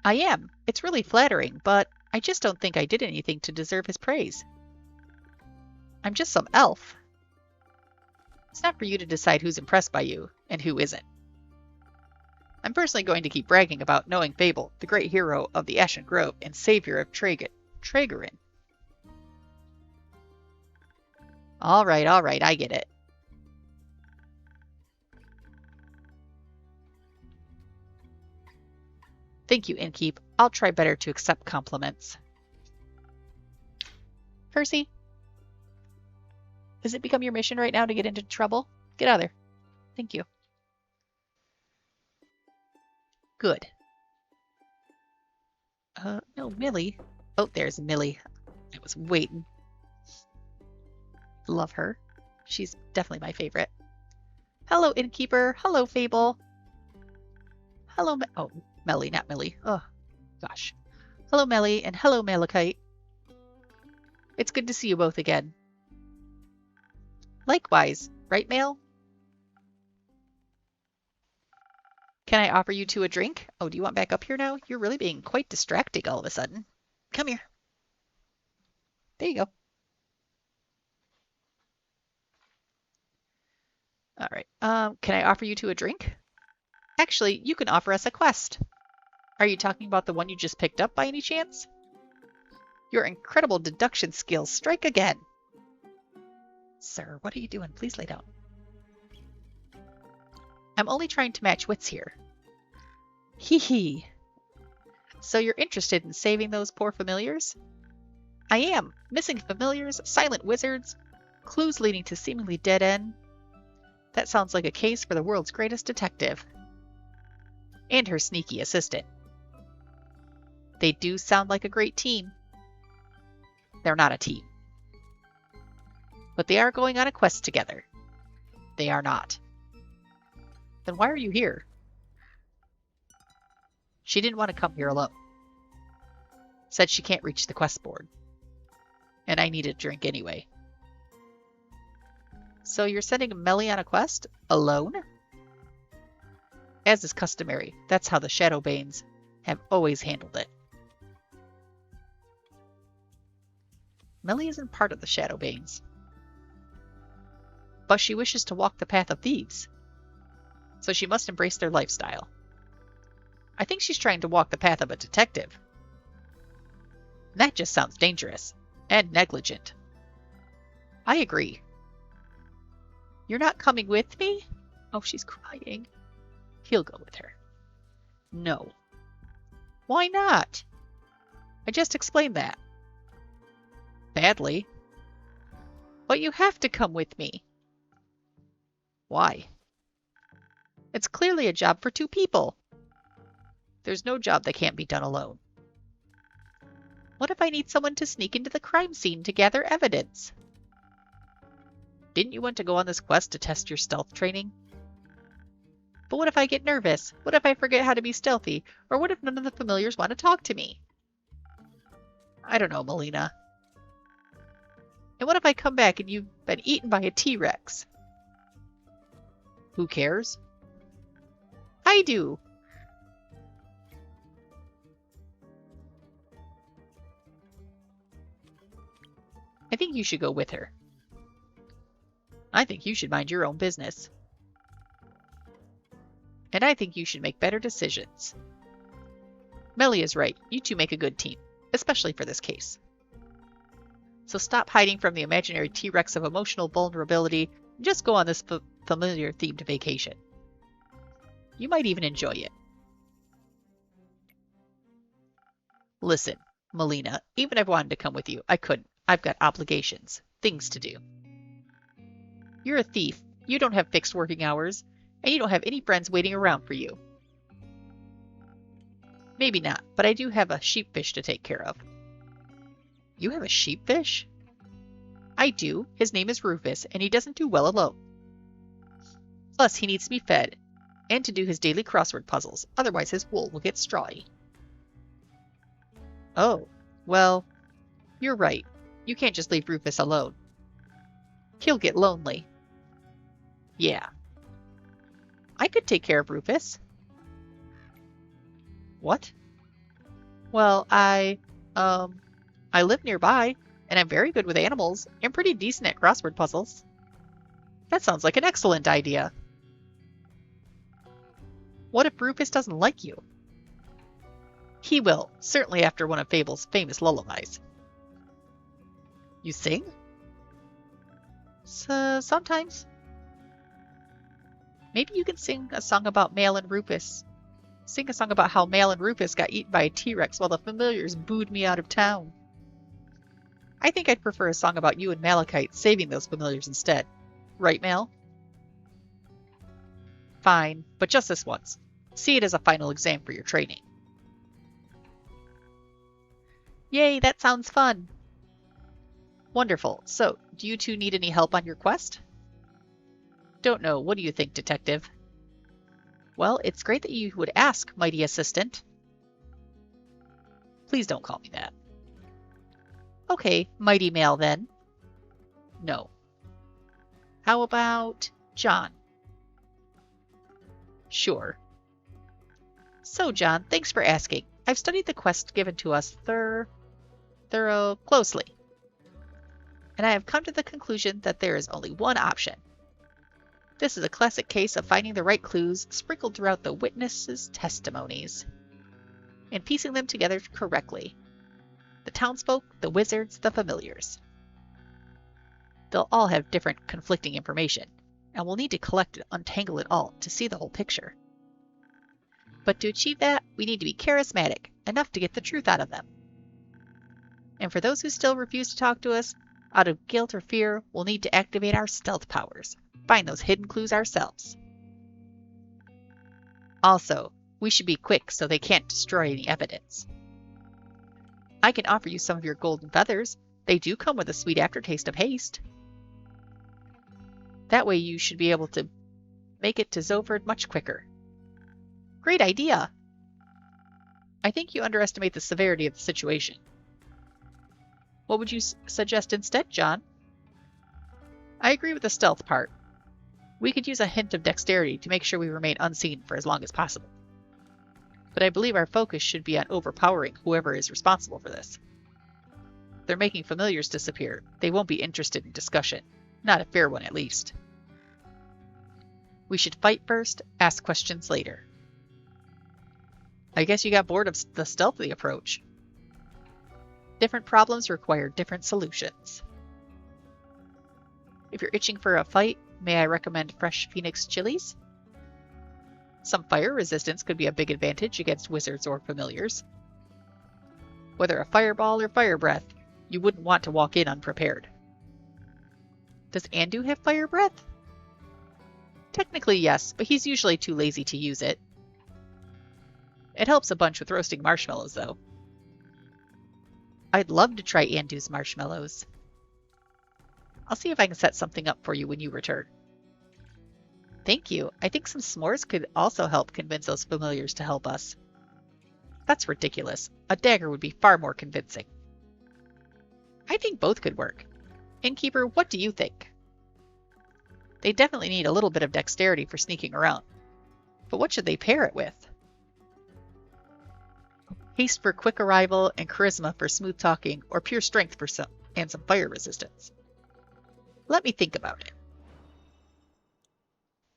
I am. It's really flattering, but I just don't think I did anything to deserve his praise. I'm just some elf. It's not for you to decide who's impressed by you and who isn't. I'm personally going to keep bragging about knowing Fable, the great hero of the Ashen Grove and savior of Traegerin. All right, I get it. Thank you, Innkeep. I'll try better to accept compliments. Percy? Does it become your mission right now to get into trouble? Get out of there. Thank you. Good. No, Millie. Oh, there's Millie. I was waiting. Love her. She's definitely my favorite. Hello, Innkeeper. Hello, Fable. Hello, oh, Melly, not Millie. Oh, gosh. Hello, Melly, and hello, Malachite. It's good to see you both again. Likewise, right, Male? Can I offer you two a drink? Oh, do you want back up here now? You're really being quite distracting all of a sudden. Come here. There you go. All right. Can I offer you two a drink? Actually, you can offer us a quest. Are you talking about the one you just picked up by any chance? Your incredible deduction skills strike again. Sir, what are you doing? Please lay down. I'm only trying to match wits here. Hee hee. So you're interested in saving those poor familiars? I am. Missing familiars, silent wizards, clues leading to seemingly dead end. That sounds like a case for the world's greatest detective. And her sneaky assistant. They do sound like a great team. They're not a team. But they are going on a quest together. They are not. Then why are you here? She didn't want to come here alone. Said she can't reach the quest board. And I need a drink anyway. So you're sending Melly on a quest? Alone? As is customary, that's how the Shadowbanes have always handled it. Melly isn't part of the Shadowbanes. But she wishes to walk the path of thieves. So she must embrace their lifestyle. I think she's trying to walk the path of a detective. That just sounds dangerous and negligent. I agree. You're not coming with me? Oh, she's crying. He'll go with her. No. Why not? I just explained that. Badly. But you have to come with me. Why? It's clearly a job for two people. There's no job that can't be done alone. What if I need someone to sneak into the crime scene to gather evidence? Didn't you want to go on this quest to test your stealth training? But what if I get nervous? What if I forget how to be stealthy? Or what if none of the familiars want to talk to me? I don't know, Melina. And what if I come back and you've been eaten by a T-Rex? Who cares? I do. I think you should go with her. I think you should mind your own business. And I think you should make better decisions. Melly is right. You two make a good team, especially for this case. So stop hiding from the imaginary T-Rex of emotional vulnerability and just go on this familiar-themed vacation. You might even enjoy it. Listen, Melina, even if I wanted to come with you, I couldn't. I've got obligations, things to do. You're a thief, you don't have fixed working hours, and you don't have any friends waiting around for you. Maybe not, but I do have a sheepfish to take care of. You have a sheepfish? I do. His name is Rufus, and he doesn't do well alone. Plus, he needs to be fed, and to do his daily crossword puzzles, otherwise his wool will get strawy. Oh, well, you're right. You can't just leave Rufus alone. He'll get lonely. Yeah. I could take care of Rufus. What? Well, I live nearby, and I'm very good with animals, and pretty decent at crossword puzzles. That sounds like an excellent idea. What if Rufus doesn't like you? He will, certainly after one of Fable's famous lullabies. You sing? Sometimes. Maybe you can sing a song about Mal and Rufus. Sing a song about how Mal and Rufus got eaten by a T-Rex while the familiars booed me out of town. I think I'd prefer a song about you and Malachite saving those familiars instead. Right, Mal? Fine, but just this once. See it as a final exam for your training. Yay, that sounds fun! Wonderful. So, do you two need any help on your quest? Don't know. What do you think, Detective? Well, it's great that you would ask, mighty assistant. Please don't call me that. Okay, mighty Mal then. No. How about John? Sure. So, John, thanks for asking. I've studied the quest given to us thorough closely. And I have come to the conclusion that there is only one option. This is a classic case of finding the right clues sprinkled throughout the witnesses' testimonies and piecing them together correctly. The townsfolk, the wizards, the familiars. They'll all have different conflicting information, and we'll need to collect and untangle it all to see the whole picture. But to achieve that, we need to be charismatic, enough to get the truth out of them. And for those who still refuse to talk to us, out of guilt or fear, we'll need to activate our stealth powers. find those hidden clues ourselves. Also, we should be quick so they can't destroy any evidence. I can offer you some of your golden feathers. They do come with a sweet aftertaste of haste. That way you should be able to make it to Zoford much quicker. Great idea! I think you underestimate the severity of the situation. What would you suggest instead, John? I agree with the stealth part. We could use a hint of dexterity to make sure we remain unseen for as long as possible. But I believe our focus should be on overpowering whoever is responsible for this. They're making familiars disappear. They won't be interested in discussion. Not a fair one, at least. We should fight first, ask questions later. I guess you got bored of the stealthy approach. Different problems require different solutions. If you're itching for a fight, may I recommend fresh Phoenix chilies? Some fire resistance could be a big advantage against wizards or familiars. Whether a fireball or fire breath, you wouldn't want to walk in unprepared. Does Andu have fire breath? Technically yes, but he's usually too lazy to use it. It helps a bunch with roasting marshmallows, though. I'd love to try Andu's marshmallows. I'll see if I can set something up for you when you return. Thank you. I think some s'mores could also help convince those familiars to help us. That's ridiculous. A dagger would be far more convincing. I think both could work. Innkeeper, what do you think? They definitely need a little bit of dexterity for sneaking around. But what should they pair it with? Haste for quick arrival and charisma for smooth talking, or pure strength for some fire resistance. Let me think about it.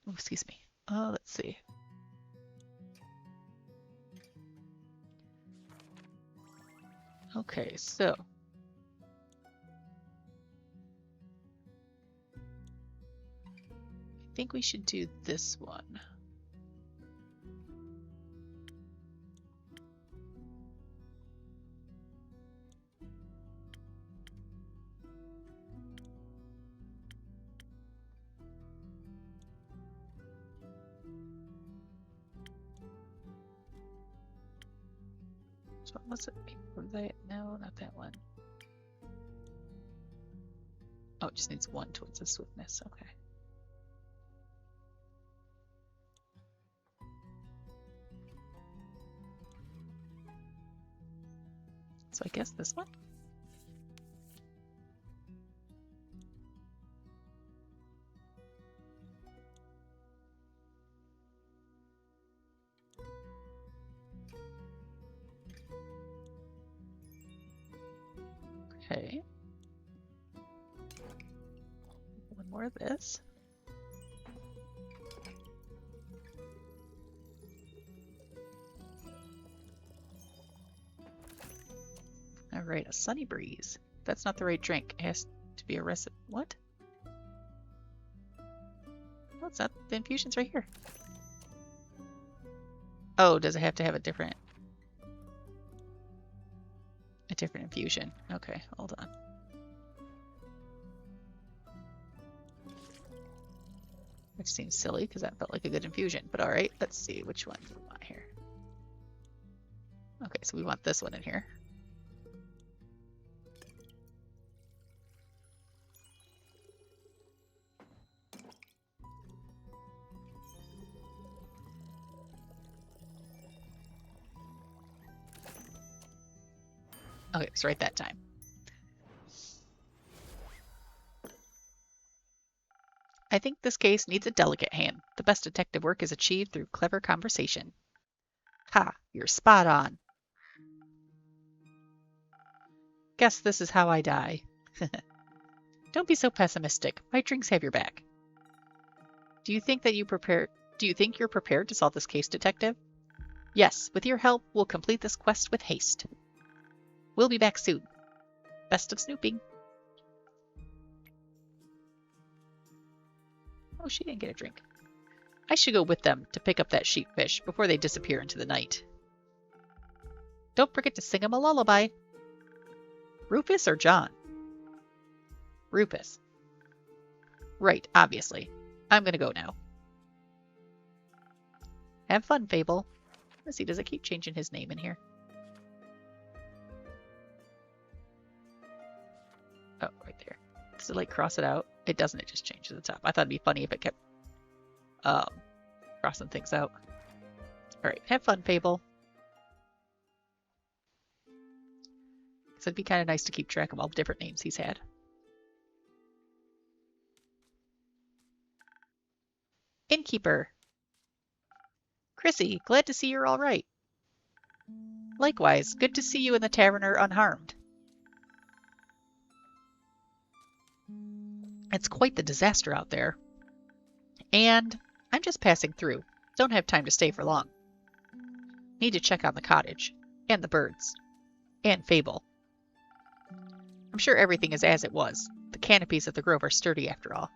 Oh, excuse me. Let's see. Okay, so I think we should do this one. So what was it? No, not that one. Oh, it just needs one towards the swiftness. Okay. So I guess this one? Okay. One more of this. Alright, a sunny breeze. That's not the right drink. It has to be a recipe. What? No, it's not. The infusion's right here. Oh, does it have to have a different infusion? Okay, hold on. Which seems silly because that felt like a good infusion, but alright, let's see which one do we want here. Okay, so we want this one in here. Okay, it was right that time. I think this case needs a delicate hand. The best detective work is achieved through clever conversation. Ha, you're spot on. Guess this is how I die. Don't be so pessimistic. My drinks have your back. Do you think you're prepared to solve this case, detective? Yes, with your help, we'll complete this quest with haste. We'll be back soon. Best of snooping. Oh, she didn't get a drink. I should go with them to pick up that sheepfish before they disappear into the night. Don't forget to sing him a lullaby. Rufus or John? Rufus. Right, obviously. I'm gonna go now. Have fun, Fable. Let's see, does it keep changing his name in here? Oh, right there. Does it like cross it out? It doesn't, it just changes the top. I thought it'd be funny if it kept crossing things out. Alright, have fun, Fable. So it'd be kind of nice to keep track of all the different names he's had. Innkeeper. Chrissy, glad to see you're all right. Likewise, good to see you and the Taverner unharmed. It's quite the disaster out there. And I'm just passing through. Don't have time to stay for long. Need to check on the cottage. And the birds. And Fable. I'm sure everything is as it was. The canopies of the grove are sturdy after all.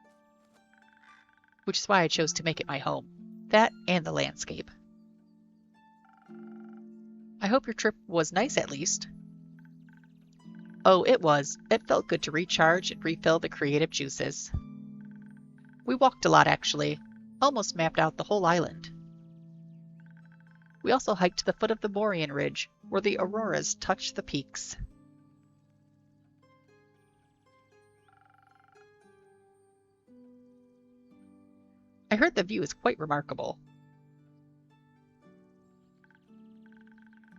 Which is why I chose to make it my home. That and the landscape. I hope your trip was nice at least. Oh, it was. It felt good to recharge and refill the creative juices. We walked a lot actually. Almost mapped out the whole island. We also hiked to the foot of the Borean Ridge, where the auroras touch the peaks. I heard the view is quite remarkable.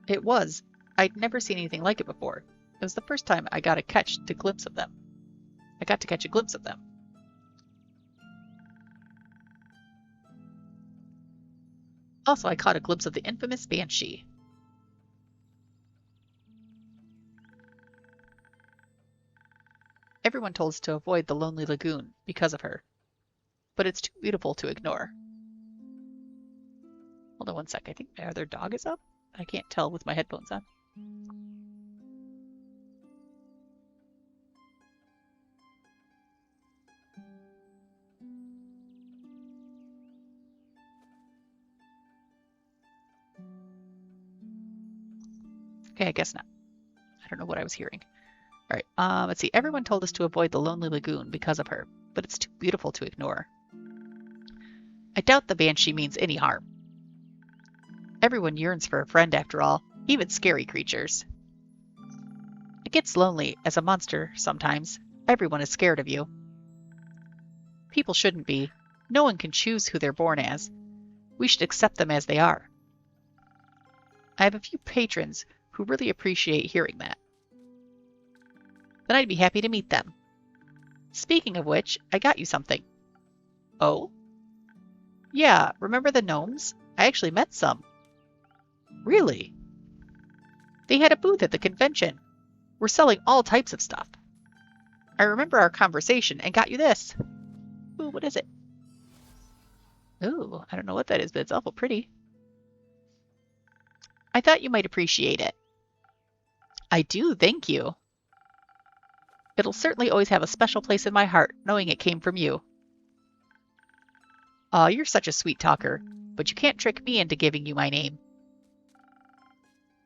It was. I'd never seen anything like it before. It was the first time I got to catch a glimpse of them. Also, I caught a glimpse of the infamous Banshee. Everyone told us to avoid the lonely lagoon because of her, but it's too beautiful to ignore. Hold on one sec, I think my other dog is up? I can't tell with my headphones on. Okay, I guess not. I don't know what I was hearing. All right, let's see. Everyone told us to avoid the lonely lagoon because of her, but it's too beautiful to ignore. I doubt the Banshee means any harm. Everyone yearns for a friend after all, even scary creatures. It gets lonely as a monster sometimes. Everyone is scared of you. People shouldn't be. No one can choose who they're born as. We should accept them as they are. I have a few patrons who really appreciate hearing that. Then I'd be happy to meet them. Speaking of which, I got you something. Oh? Yeah, remember the gnomes? I actually met some. Really? They had a booth at the convention. We're selling all types of stuff. I remember our conversation and got you this. Ooh, what is it? Ooh, I don't know what that is, but it's awful pretty. I thought you might appreciate it. I do, thank you. It'll certainly always have a special place in my heart, knowing it came from you. Aw, you're such a sweet talker, but you can't trick me into giving you my name.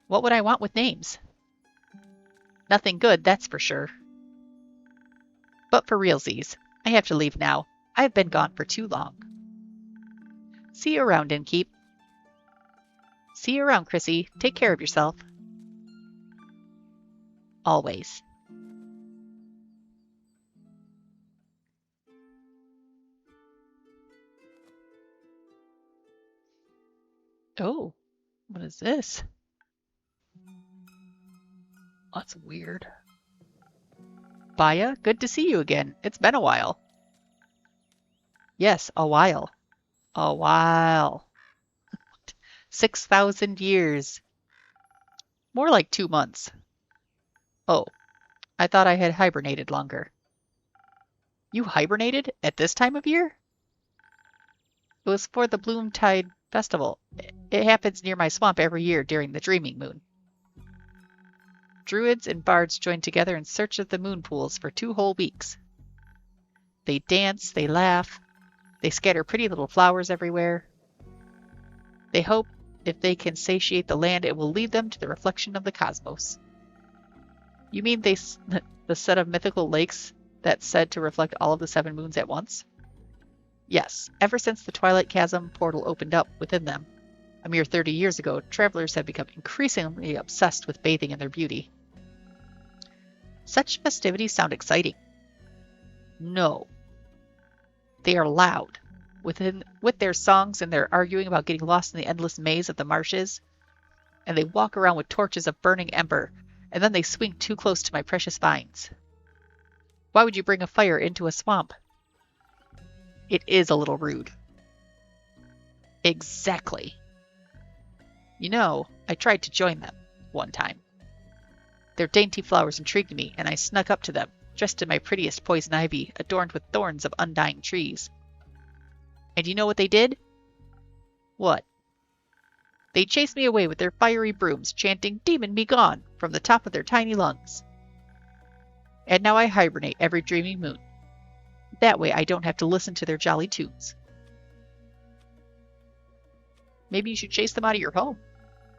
What would I want with names? Nothing good, that's for sure. But for realsies, I have to leave now. I've been gone for too long. See you around, Innkeep. See you around, Chrissy. Take care of yourself. Always. Oh, what is this? That's weird. Baya, good to see you again. It's been a while. Yes, a while. A while. 6,000 years. More like 2 months. Oh, I thought I had hibernated longer. You hibernated at this time of year? It was for the Bloomtide Festival. It happens near my swamp every year during the Dreaming Moon. Druids and bards join together in search of the moon pools for 2 whole weeks. They dance, they laugh, they scatter pretty little flowers everywhere. They hope if they can satiate the land, it will lead them to the reflection of the cosmos. You mean the set of mythical lakes that's said to reflect all of the 7 moons at once? Yes, ever since the Twilight Chasm portal opened up within them, a mere 30 years ago, travelers have become increasingly obsessed with bathing in their beauty. Such festivities sound exciting. No, they are loud. With their songs and their arguing about getting lost in the endless maze of the marshes, and they walk around with torches of burning ember, and then they swing too close to my precious vines. Why would you bring a fire into a swamp? It is a little rude. Exactly. You know, I tried to join them one time. Their dainty flowers intrigued me, and I snuck up to them, dressed in my prettiest poison ivy, adorned with thorns of undying trees. And you know what they did? What? They chased me away with their fiery brooms, chanting, "Demon, be gone!" from the top of their tiny lungs. And now I hibernate every dreamy moon. That way I don't have to listen to their jolly tunes. Maybe you should chase them out of your home.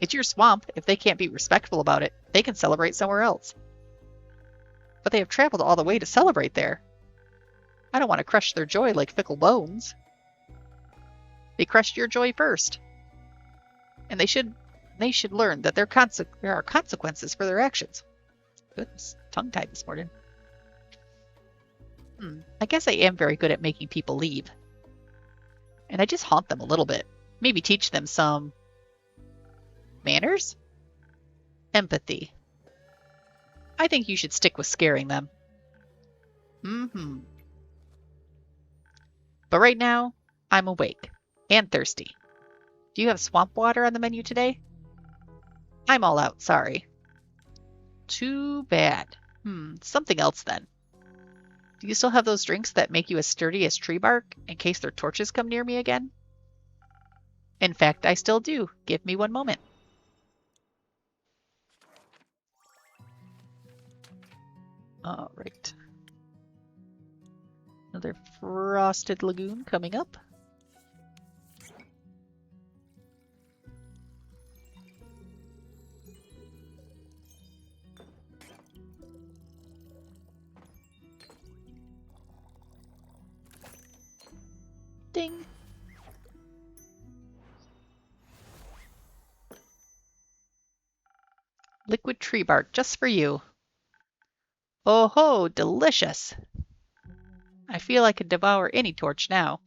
It's your swamp. If they can't be respectful about it, they can celebrate somewhere else. But they have traveled all the way to celebrate there. I don't want to crush their joy like fickle bones. They crushed your joy first. And they should learn that there are consequences for their actions. Goodness, tongue-tied this morning. I guess I am very good at making people leave. And I just haunt them a little bit. Maybe teach them some manners? Empathy. I think you should stick with scaring them. But right now, I'm awake and thirsty. Do you have swamp water on the menu today? I'm all out, sorry. Too bad. Something else then. Do you still have those drinks that make you as sturdy as tree bark in case their torches come near me again? In fact, I still do. Give me one moment. All right. Another frosted lagoon coming up. Ding. Liquid tree bark just for you. Oh ho, delicious. I feel I could devour any torch now.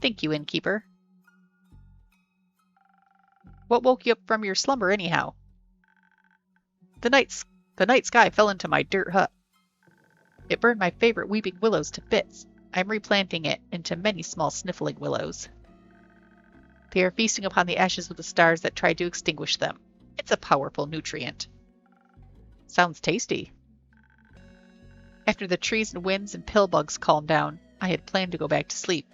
Thank you, innkeeper. What woke you up from your slumber anyhow? The night sky fell into my dirt hut. It burned my favorite weeping willows to bits. I'm replanting it into many small sniffling willows. They are feasting upon the ashes of the stars that tried to extinguish them. It's a powerful nutrient. Sounds tasty. After the trees and winds and pill bugs calmed down, I had planned to go back to sleep.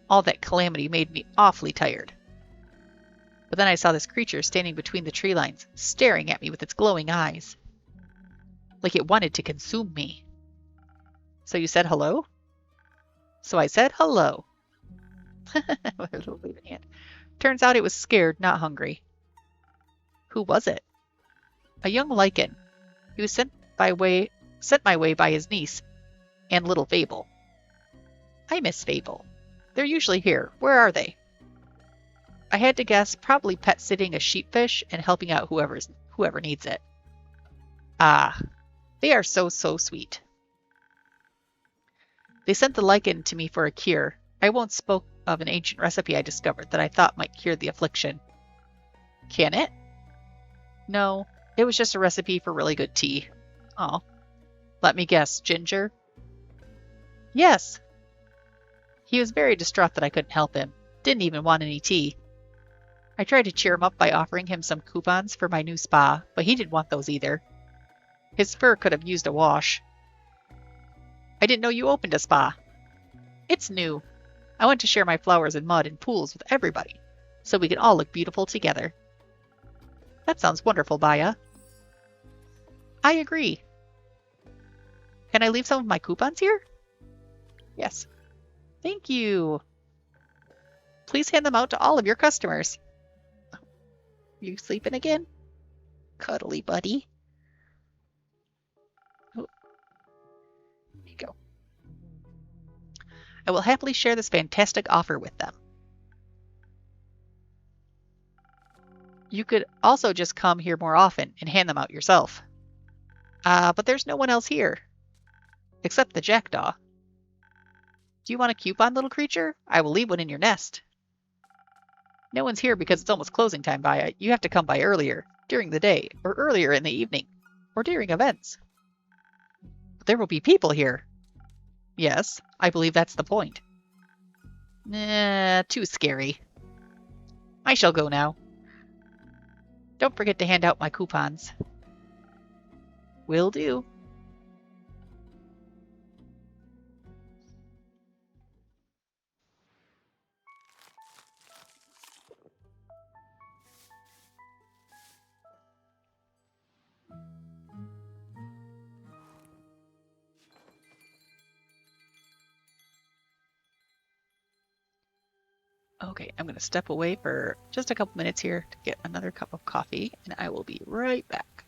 All that calamity made me awfully tired. But then I saw this creature standing between the tree lines, staring at me with its glowing eyes. Like it wanted to consume me. So you said hello? So I said hello. With a little waving hand. Turns out it was scared, not hungry. Who was it? A young lichen. He was sent my way by his niece and little Fable. I miss Fable. They're usually here. Where are they? I had to guess, probably pet sitting a sheepfish and helping out whoever needs it. Ah, they are so sweet. They sent the lichen to me for a cure. I once spoke of an ancient recipe I discovered that I thought might cure the affliction. Can it? No, it was just a recipe for really good tea. Oh, let me guess, ginger? Yes. He was very distraught that I couldn't help him. Didn't even want any tea. I tried to cheer him up by offering him some coupons for my new spa, but he didn't want those either. His fur could have used a wash. I didn't know you opened a spa. It's new. I want to share my flowers and mud and pools with everybody, so we can all look beautiful together. That sounds wonderful, Baya. I agree. Can I leave some of my coupons here? Yes. Thank you. Please hand them out to all of your customers. You sleeping again? Cuddly buddy. Oh. There you go. I will happily share this fantastic offer with them. You could also just come here more often and hand them out yourself. But there's no one else here, except the jackdaw. Do you want a coupon, little creature? I will leave one in your nest. No one's here because it's almost closing time by. You have to come by earlier, during the day, or earlier in the evening, or during events. But there will be people here. Yes, I believe that's the point. Too scary. I shall go now. Don't forget to hand out my coupons. Will do. Okay, I'm going to step away for just a couple minutes here to get another cup of coffee, and I will be right back.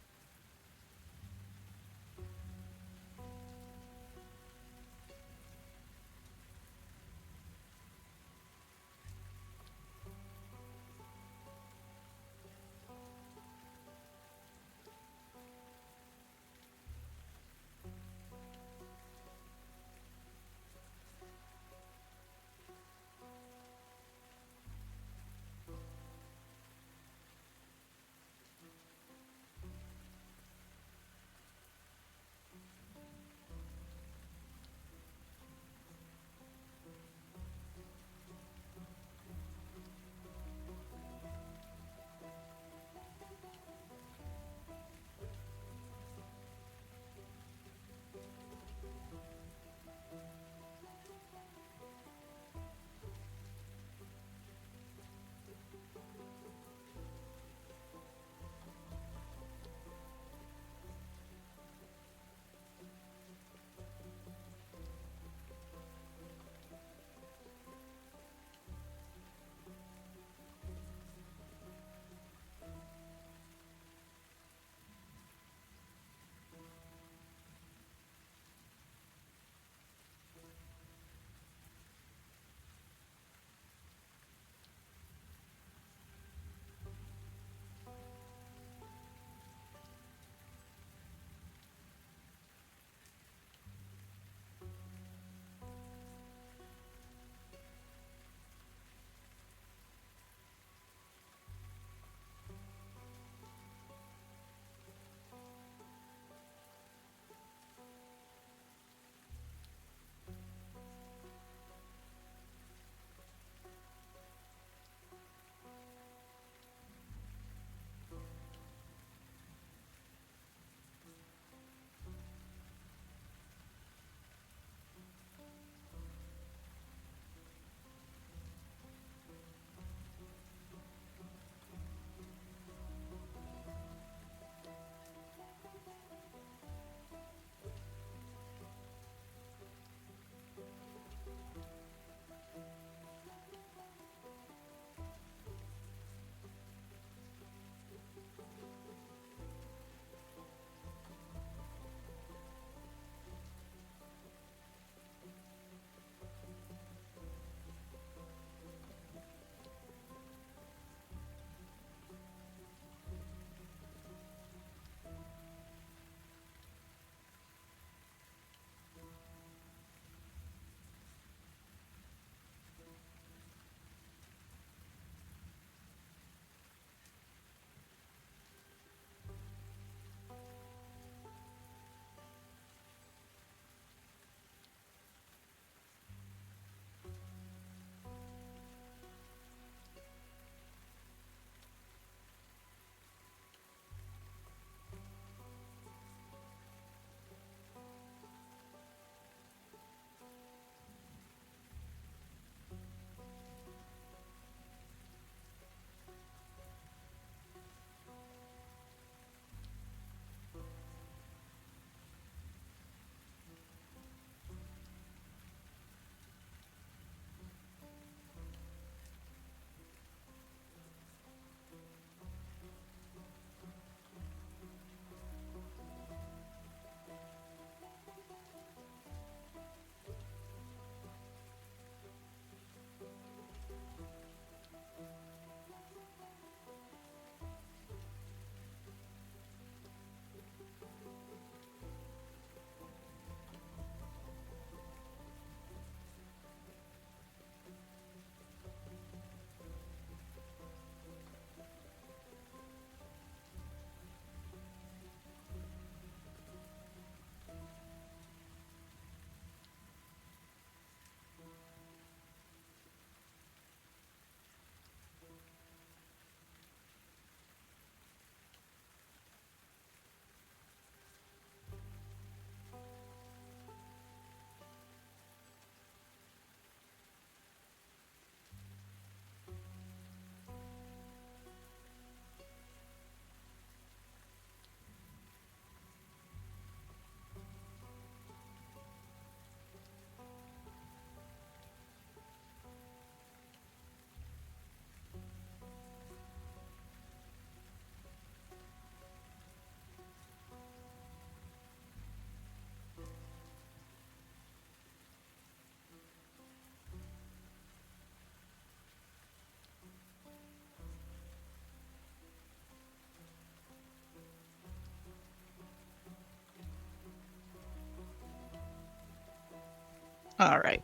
All right,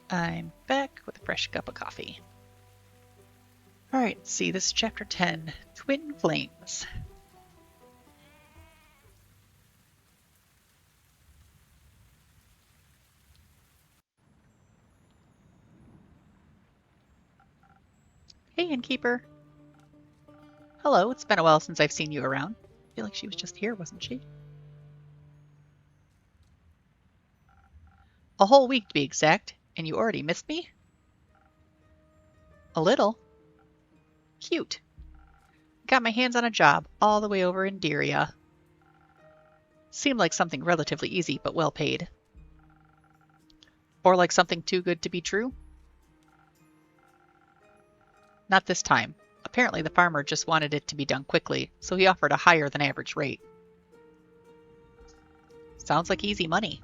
I'm back with a fresh cup of coffee. All right, let's see, this is chapter 10, Twin Flames. Hey, innkeeper. Hello, it's been a while since I've seen you around. I feel like she was just here, wasn't she? A whole week to be exact, and you already missed me? A little. Cute. Got my hands on a job all the way over in Diria. Seemed like something relatively easy, but well paid. Or like something too good to be true? Not this time. Apparently the farmer just wanted it to be done quickly, so he offered a higher than average rate. Sounds like easy money.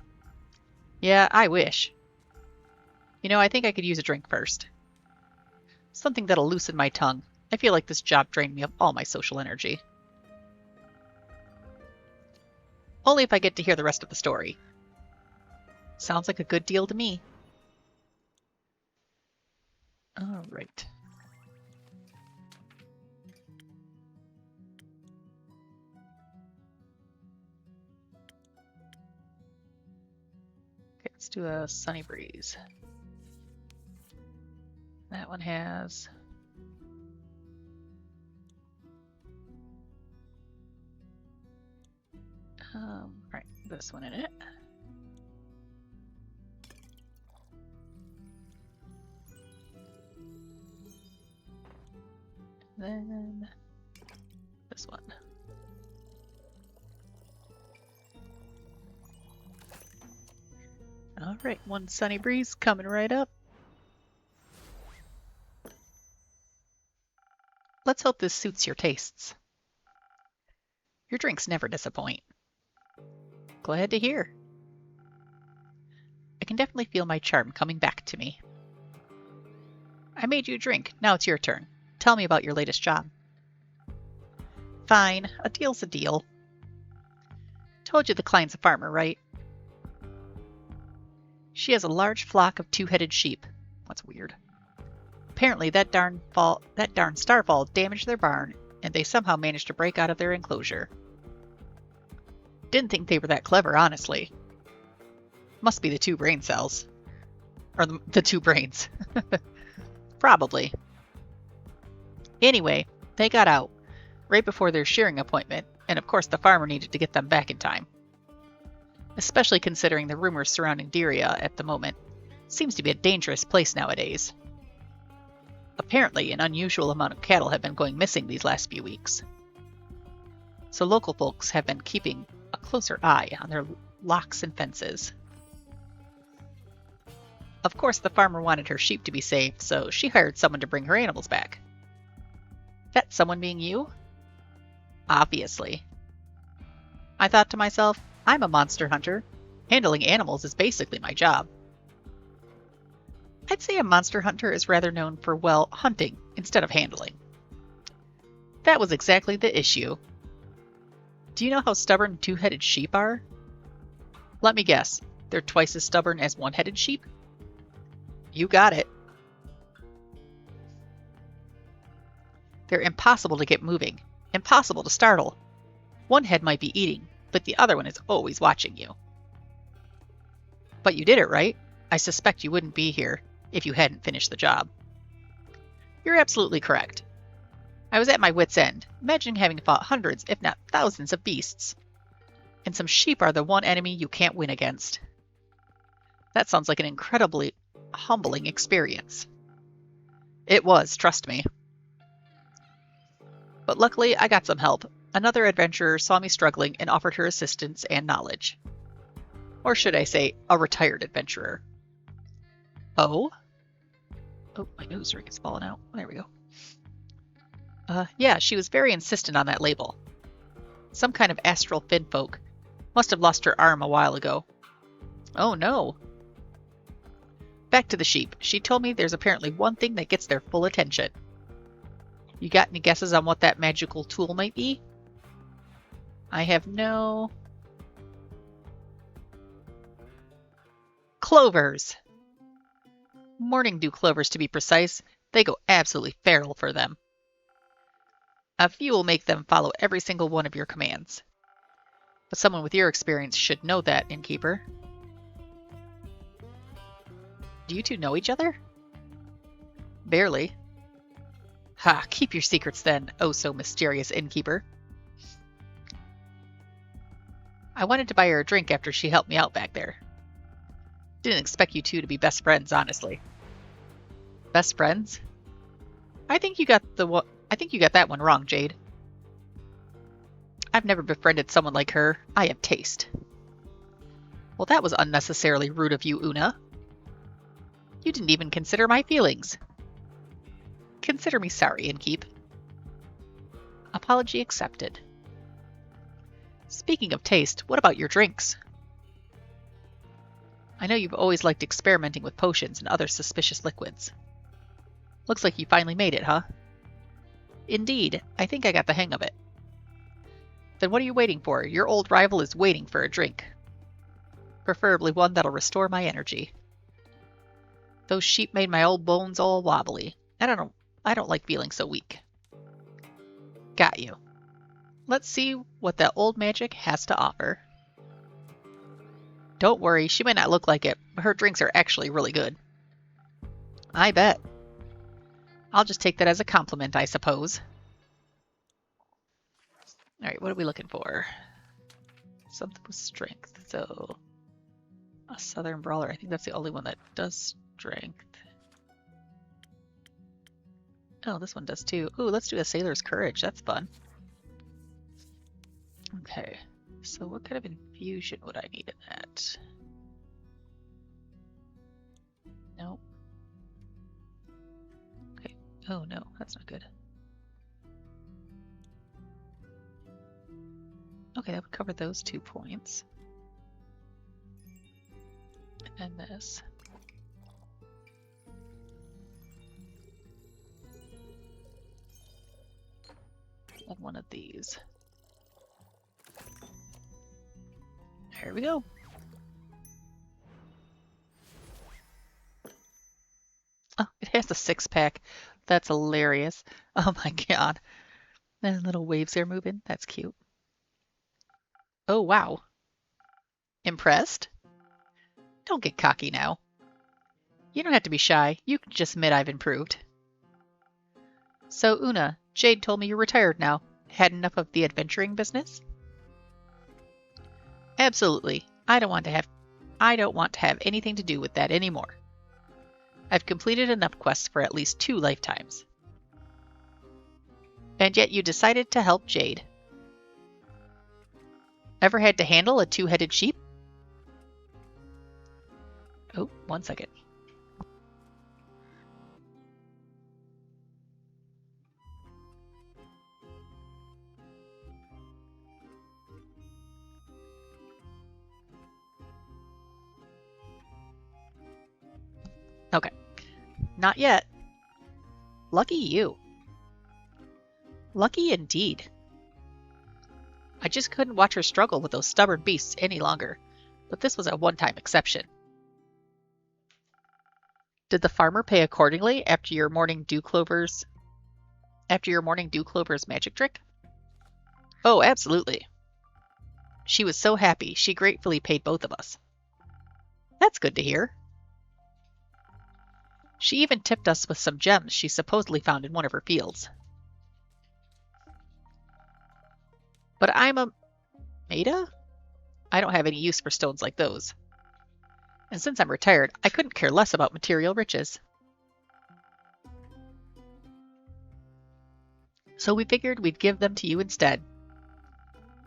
Yeah, I wish. You know, I think I could use a drink first. Something that'll loosen my tongue. I feel like this job drained me of all my social energy. Only if I get to hear the rest of the story. Sounds like a good deal to me. All right. Okay, let's do a Sunny Breeze. That one has... right, this one in it. Then this one. All right, one Sunny Breeze coming right up. Let's hope this suits your tastes. Your drinks never disappoint. Glad to hear. I can definitely feel my charm coming back to me. I made you a drink. Now it's your turn. Tell me about your latest job. Fine. A deal's a deal. Told you the client's a farmer, right? She has a large flock of two-headed sheep. That's weird. Apparently that darn starfall damaged their barn, and they somehow managed to break out of their enclosure. Didn't think they were that clever, honestly. Must be the two brain cells. Or the two brains. Probably. Anyway, they got out, right before their shearing appointment, and of course the farmer needed to get them back in time. Especially considering the rumors surrounding Diria at the moment. Seems to be a dangerous place nowadays. Apparently, an unusual amount of cattle have been going missing these last few weeks. So local folks have been keeping a closer eye on their locks and fences. Of course, the farmer wanted her sheep to be saved, so she hired someone to bring her animals back. That someone being you? Obviously. I thought to myself, I'm a monster hunter. Handling animals is basically my job. I'd say a monster hunter is rather known for, well, hunting instead of handling. That was exactly the issue. Do you know how stubborn two-headed sheep are? Let me guess, they're twice as stubborn as one-headed sheep? You got it. They're impossible to get moving, impossible to startle. One head might be eating, but the other one is always watching you. But you did it, right? I suspect you wouldn't be here if you hadn't finished the job. You're absolutely correct. I was at my wit's end, imagining having fought hundreds, if not thousands of beasts. And some sheep are the one enemy you can't win against. That sounds like an incredibly humbling experience. It was, trust me. But luckily, I got some help. Another adventurer saw me struggling and offered her assistance and knowledge. Or should I say, a retired adventurer. Oh? Oh, my nose ring is falling out. There we go. Yeah, she was very insistent on that label. Some kind of astral finfolk. Must have lost her arm a while ago. Oh no. Back to the sheep. She told me there's apparently one thing that gets their full attention. You got any guesses on what that magical tool might be? I have no... Clovers! Morning dew clovers, to be precise. They go absolutely feral for them. A few will make them follow every single one of your commands. But someone with your experience should know that, innkeeper. Do you two know each other? Barely. Ha, keep your secrets then, oh so mysterious innkeeper. I wanted to buy her a drink after she helped me out back there. Didn't expect you two to be best friends, honestly. Best friends? I think you got that one wrong, Jade. I've never befriended someone like her. I have taste. Well, that was unnecessarily rude of you, Una. You didn't even consider my feelings. Consider me sorry, Innkeep. Apology accepted. Speaking of taste, what about your drinks? I know you've always liked experimenting with potions and other suspicious liquids. Looks like you finally made it, huh? Indeed, I think I got the hang of it. Then what are you waiting for? Your old rival is waiting for a drink. Preferably one that'll restore my energy. Those sheep made my old bones all wobbly. I don't like feeling so weak. Got you. Let's see what that old magic has to offer. Don't worry, she may not look like it, but her drinks are actually really good. I bet. I'll just take that as a compliment, I suppose. Alright, what are we looking for? Something with strength. So, a Southern Brawler. I think that's the only one that does strength. Oh, this one does too. Ooh, let's do a Sailor's Courage. That's fun. Okay, so what kind of infusion would I need in that? Nope. Okay. Oh no, that's not good. Okay, that would cover those 2 points. And this. And one of these. Here we go. Oh, it has a 6-pack. That's hilarious. Oh my god. And little waves are moving. That's cute. Oh, wow. Impressed? Don't get cocky now. You don't have to be shy. You can just admit I've improved. So, Una, Jade told me you're retired now. Had enough of the adventuring business? Absolutely. I don't want to have anything to do with that anymore. I've completed enough quests for at least 2 lifetimes. And yet you decided to help Jade. Ever had to handle a 2-headed sheep? Oh, 1 second. Okay. Not yet. Lucky you. Lucky indeed. I just couldn't watch her struggle with those stubborn beasts any longer, but this was a one-time exception. Did the farmer pay accordingly after your morning dew clover's magic trick? Oh, absolutely. She was so happy, she gratefully paid both of us. That's good to hear. She even tipped us with some gems she supposedly found in one of her fields. But I'm a Maida? I don't have any use for stones like those. And since I'm retired, I couldn't care less about material riches. So we figured we'd give them to you instead.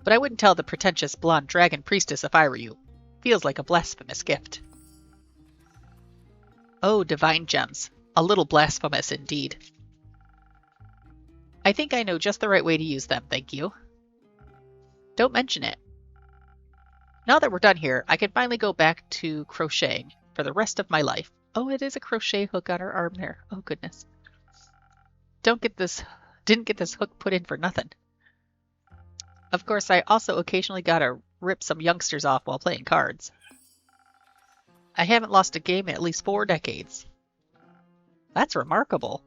But I wouldn't tell the pretentious blonde dragon priestess if I were you. Feels like a blasphemous gift. Oh, divine gems. A little blasphemous indeed. I think I know just the right way to use them, thank you. Don't mention it. Now that we're done here, I can finally go back to crocheting for the rest of my life. Oh, it is a crochet hook on her arm there. Oh, goodness. Didn't get this hook put in for nothing. Of course, I also occasionally gotta rip some youngsters off while playing cards. I haven't lost a game in at least 4 decades. That's remarkable.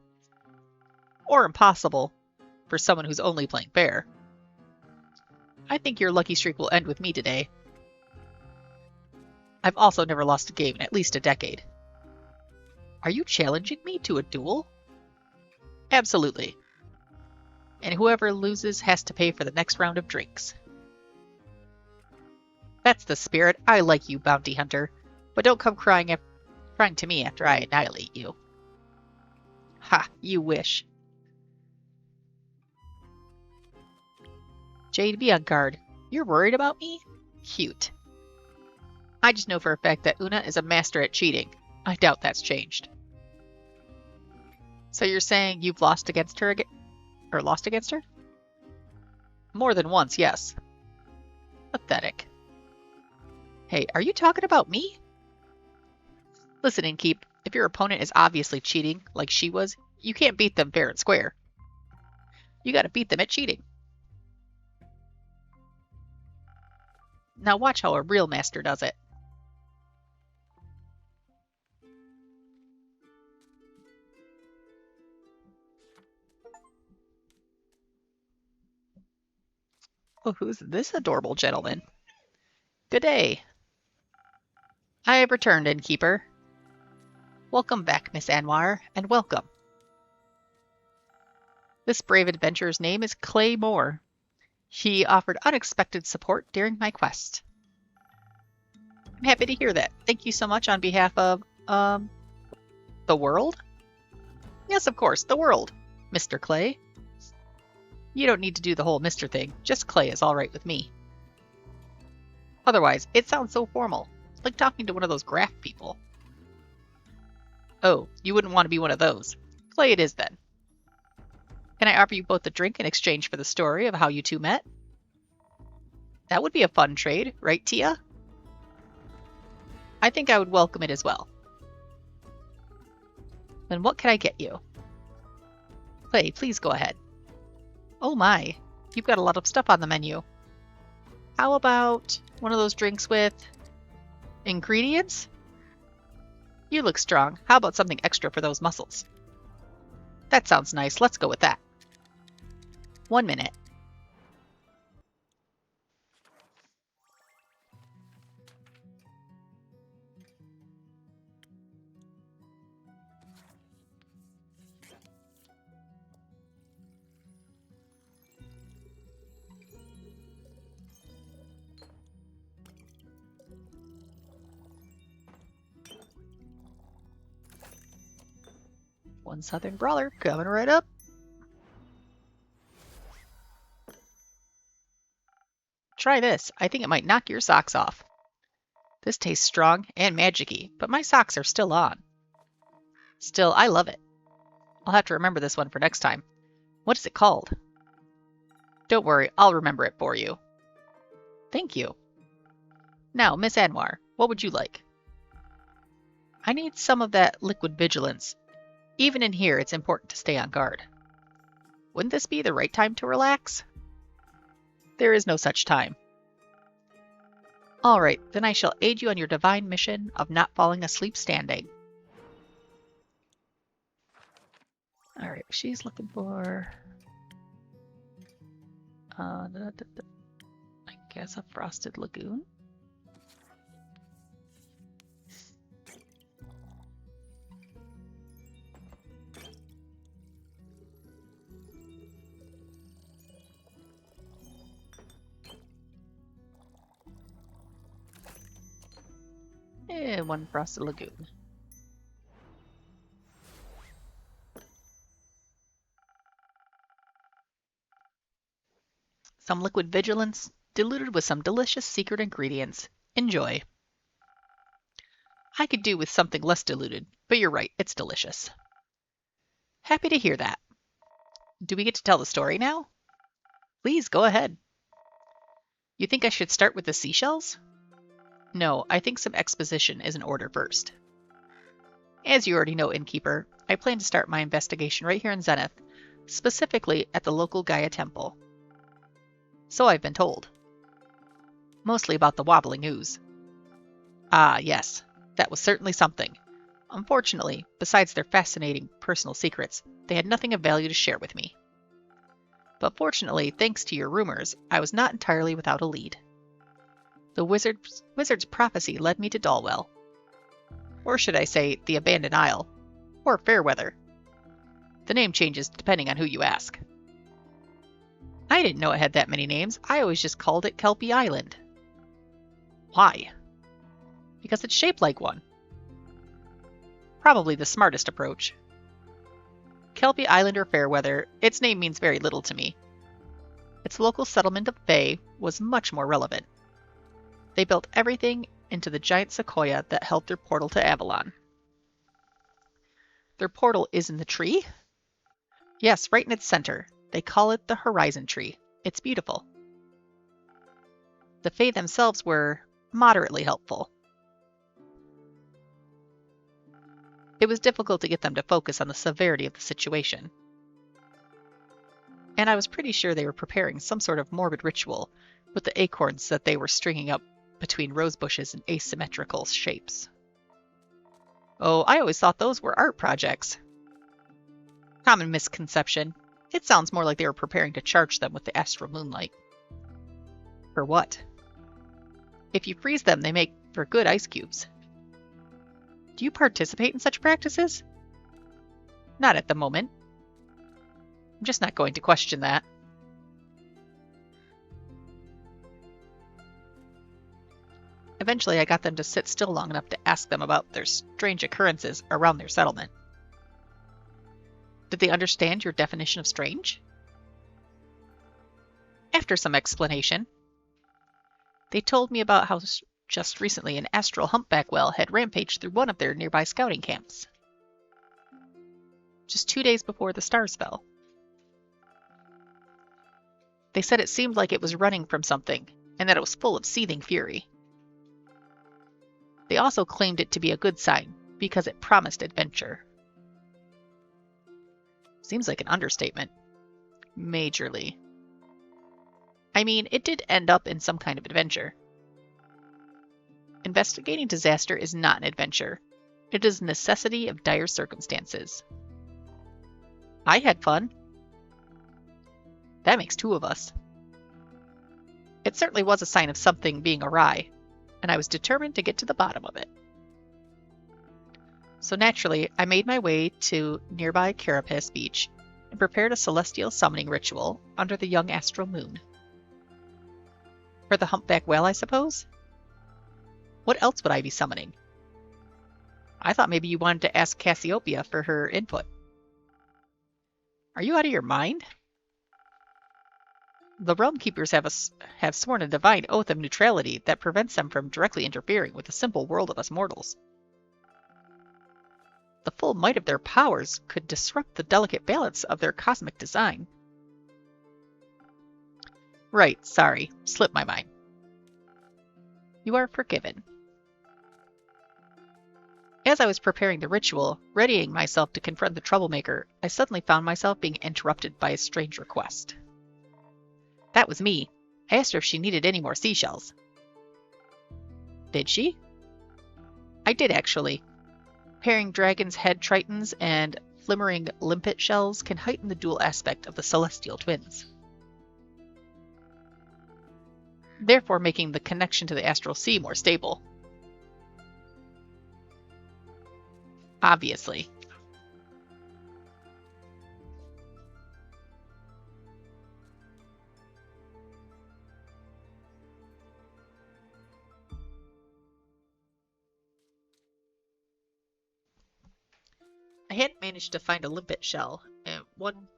Or impossible for someone who's only playing fair. I think your lucky streak will end with me today. I've also never lost a game in at least a decade. Are you challenging me to a duel? Absolutely. And whoever loses has to pay for the next round of drinks. That's the spirit. I like you, bounty hunter. But don't come crying to me after I annihilate you. Ha, you wish. Jade, be on guard. You're worried about me? Cute. I just know for a fact that Una is a master at cheating. I doubt that's changed. So you're saying you've lost against her again? Or lost against her? More than once, yes. Pathetic. Hey, are you talking about me? Listen, Innkeep, if your opponent is obviously cheating, like she was, you can't beat them fair and square. You gotta beat them at cheating. Now watch how a real master does it. Oh, who's this adorable gentleman? Good day. I have returned, Innkeeper. Welcome back, Miss Anwar, and welcome. This brave adventurer's name is Clay Moore. He offered unexpected support during my quest. I'm happy to hear that. Thank you so much on behalf of, the world? Yes, of course, the world, Mr. Clay. You don't need to do the whole Mr. thing. Just Clay is all right with me. Otherwise, it sounds so formal, like talking to one of those graph people. Oh, you wouldn't want to be one of those. Clay it is, then. Can I offer you both a drink in exchange for the story of how you two met? That would be a fun trade, right, Tia? I think I would welcome it as well. Then what can I get you? Clay, please go ahead. Oh my, you've got a lot of stuff on the menu. How about one of those drinks with ingredients? You look strong. How about something extra for those muscles? That sounds nice. Let's go with that. 1 minute. One Southern Brawler coming right up. Try this. I think it might knock your socks off. This tastes strong and magic-y, but my socks are still on. Still, I love it. I'll have to remember this one for next time. What is it called? Don't worry, I'll remember it for you. Thank you. Now, Miss Anwar, what would you like? I need some of that liquid vigilance. Even in here, it's important to stay on guard. Wouldn't this be the right time to relax? There is no such time. All right, then I shall aid you on your divine mission of not falling asleep standing. All right, she's looking for... I guess a frosted lagoon? One frosted lagoon. Some liquid vigilance, diluted with some delicious secret ingredients. Enjoy. I could do with something less diluted, but you're right, it's delicious. Happy to hear that. Do we get to tell the story now? Please, go ahead. You think I should start with the seashells? No, I think some exposition is in order first. As you already know, Innkeeper, I plan to start my investigation right here in Zenith, specifically at the local Gaia Temple. So I've been told. Mostly about the wobbling ooze. Ah, yes, that was certainly something. Unfortunately, besides their fascinating personal secrets, they had nothing of value to share with me. But fortunately, thanks to your rumors, I was not entirely without a lead. The wizard's prophecy led me to Dalwell. Or should I say, the Abandoned Isle, or Fairweather. The name changes depending on who you ask. I didn't know it had that many names. I always just called it Kelpie Island. Why? Because it's shaped like one. Probably the smartest approach. Kelpie Island or Fairweather, its name means very little to me. Its local settlement of Fae was much more relevant. They built everything into the giant sequoia that held their portal to Avalon. Their portal is in the tree? Yes, right in its center. They call it the Horizon Tree. It's beautiful. The Fae themselves were moderately helpful. It was difficult to get them to focus on the severity of the situation. And I was pretty sure they were preparing some sort of morbid ritual with the acorns that they were stringing up between rose bushes in asymmetrical shapes. Oh, I always thought those were art projects. Common misconception. It sounds more like they were preparing to charge them with the astral moonlight. For what? If you freeze them, they make for good ice cubes. Do you participate in such practices? Not at the moment. I'm just not going to question that. Eventually, I got them to sit still long enough to ask them about their strange occurrences around their settlement. Did they understand your definition of strange? After some explanation, they told me about how just recently an astral humpback whale had rampaged through one of their nearby scouting camps. Just 2 days before the stars fell. They said it seemed like it was running from something, and that it was full of seething fury. They also claimed it to be a good sign, because it promised adventure. Seems like an understatement. Majorly. I mean, it did end up in some kind of adventure. Investigating disaster is not an adventure. It is a necessity of dire circumstances. I had fun. That makes 2 of us. It certainly was a sign of something being awry, and I was determined to get to the bottom of it. So naturally, I made my way to nearby Carapace Beach and prepared a celestial summoning ritual under the young astral moon. For the humpback whale, I suppose? What else would I be summoning? I thought maybe you wanted to ask Cassiopeia for her input. Are you out of your mind? The Realm Keepers have sworn a divine oath of neutrality that prevents them from directly interfering with the simple world of us mortals. The full might of their powers could disrupt the delicate balance of their cosmic design. Right, sorry, slipped my mind. You are forgiven. As I was preparing the ritual, readying myself to confront the troublemaker, I suddenly found myself being interrupted by a strange request. That was me. I asked her if she needed any more seashells. Did she? I did, actually. Pairing dragon's head tritons and flimmering limpet shells can heighten the dual aspect of the celestial twins, therefore making the connection to the astral sea more stable. Obviously. I hadn't managed to find a limpet shell, and one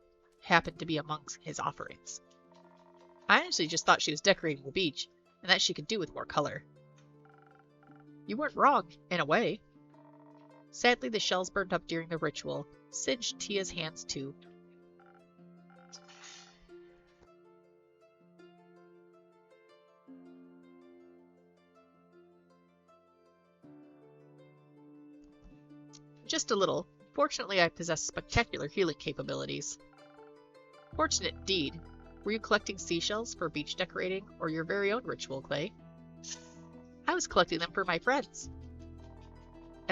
happened to be amongst his offerings. I honestly just thought she was decorating the beach, and that she could do with more color. You weren't wrong, in a way. Sadly, the shells burned up during the ritual, singed Tia's hands too. Just a little. Fortunately, I possess spectacular healing capabilities. Fortunate indeed. Were you collecting seashells for beach decorating or your very own ritual, Clay? I was collecting them for my friends.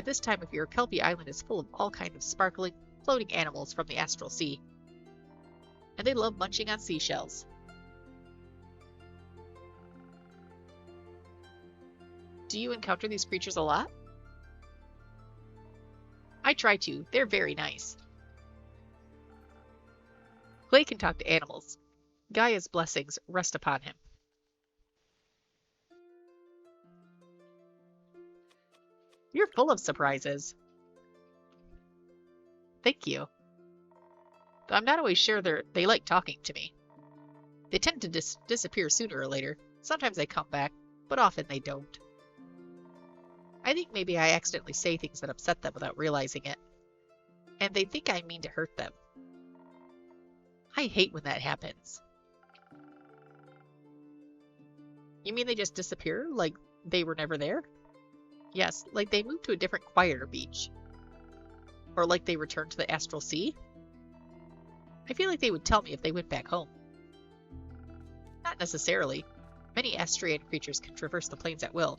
At this time of year, Kelpie Island is full of all kinds of sparkling, floating animals from the astral sea. And they love munching on seashells. Do you encounter these creatures a lot? I try to. They're very nice. Clay can talk to animals. Gaia's blessings rest upon him. You're full of surprises. Thank you. Though I'm not always sure they like talking to me. They tend to disappear sooner or later. Sometimes they come back, but often they don't. I think maybe I accidentally say things that upset them without realizing it. And they think I mean to hurt them. I hate when that happens. You mean they just disappear? Like they were never there? Yes, like they moved to a different, quieter beach. Or like they returned to the astral sea? I feel like they would tell me if they went back home. Not necessarily. Many Astrian creatures can traverse the plains at will,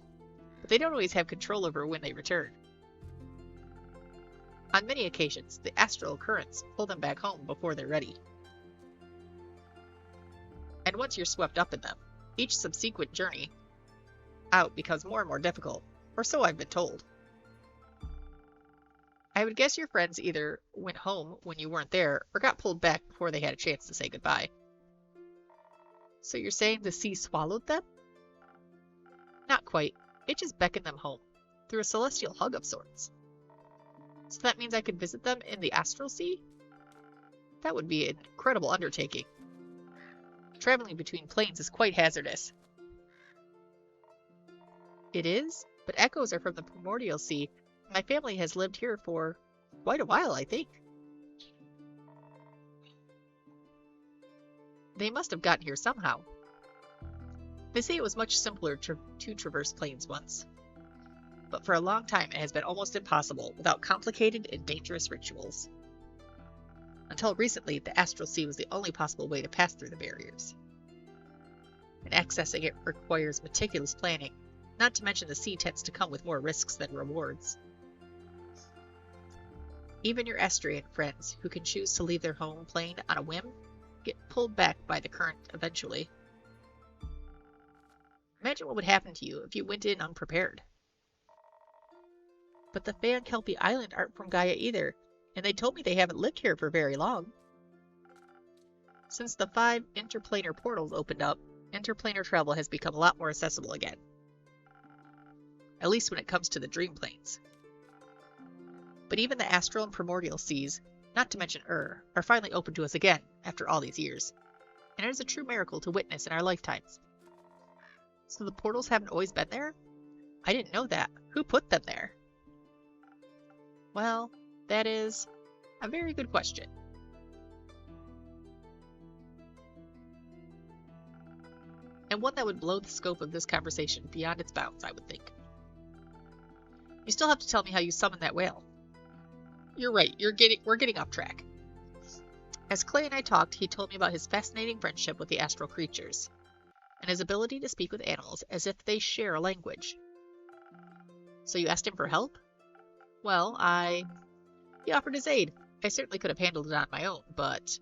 but they don't always have control over when they return. On many occasions, the astral currents pull them back home before they're ready. And once you're swept up in them, each subsequent journey out becomes more and more difficult, or so I've been told. I would guess your friends either went home when you weren't there, or got pulled back before they had a chance to say goodbye. So you're saying the sea swallowed them? Not quite. It just beckoned them home, through a celestial hug of sorts. So that means I could visit them in the astral sea? That would be an incredible undertaking. Traveling between planes is quite hazardous. It is, but echoes are from the primordial sea. My family has lived here for quite a while, I think. They must have gotten here somehow. They say it was much simpler to traverse plains once. But for a long time it has been almost impossible without complicated and dangerous rituals. Until recently, the astral sea was the only possible way to pass through the barriers. And accessing it requires meticulous planning, not to mention the sea tends to come with more risks than rewards. Even your Astrian friends, who can choose to leave their home plane on a whim, get pulled back by the current eventually. Imagine what would happen to you if you went in unprepared. But the Fae on Kelpie Island aren't from Gaia either, and they told me they haven't lived here for very long. Since the 5 interplanar portals opened up, interplanar travel has become a lot more accessible again. At least when it comes to the dream planes. But even the astral and primordial seas, not to mention are finally open to us again after all these years. And it is a true miracle to witness in our lifetimes. So the portals haven't always been there? I didn't know that. Who put them there? Well, that is a very good question. And one that would blow the scope of this conversation beyond its bounds, I would think. You still have to tell me how you summoned that whale. You're right, we're getting off track. As Clay and I talked, he told me about his fascinating friendship with the astral creatures, and his ability to speak with animals as if they share a language. So you asked him for help? Well, he offered his aid. I certainly could have handled it on my own, but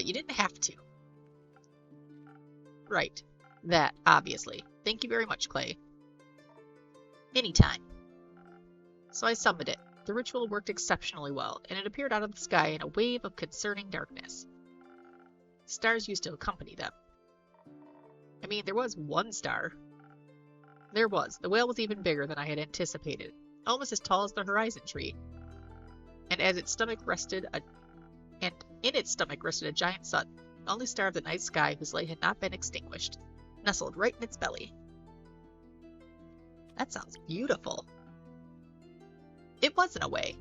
you didn't have to. Right. That, obviously. Thank you very much, Clay. Anytime. So I summoned it. The ritual worked exceptionally well, and it appeared out of the sky in a wave of concerning darkness. Stars used to accompany them. I mean, there was one star. There was. The whale was even bigger than I had anticipated, almost as tall as the horizon tree. And in its stomach rested a giant sun, the only star of the night sky whose light had not been extinguished, nestled right in its belly. That sounds beautiful. It was in a way.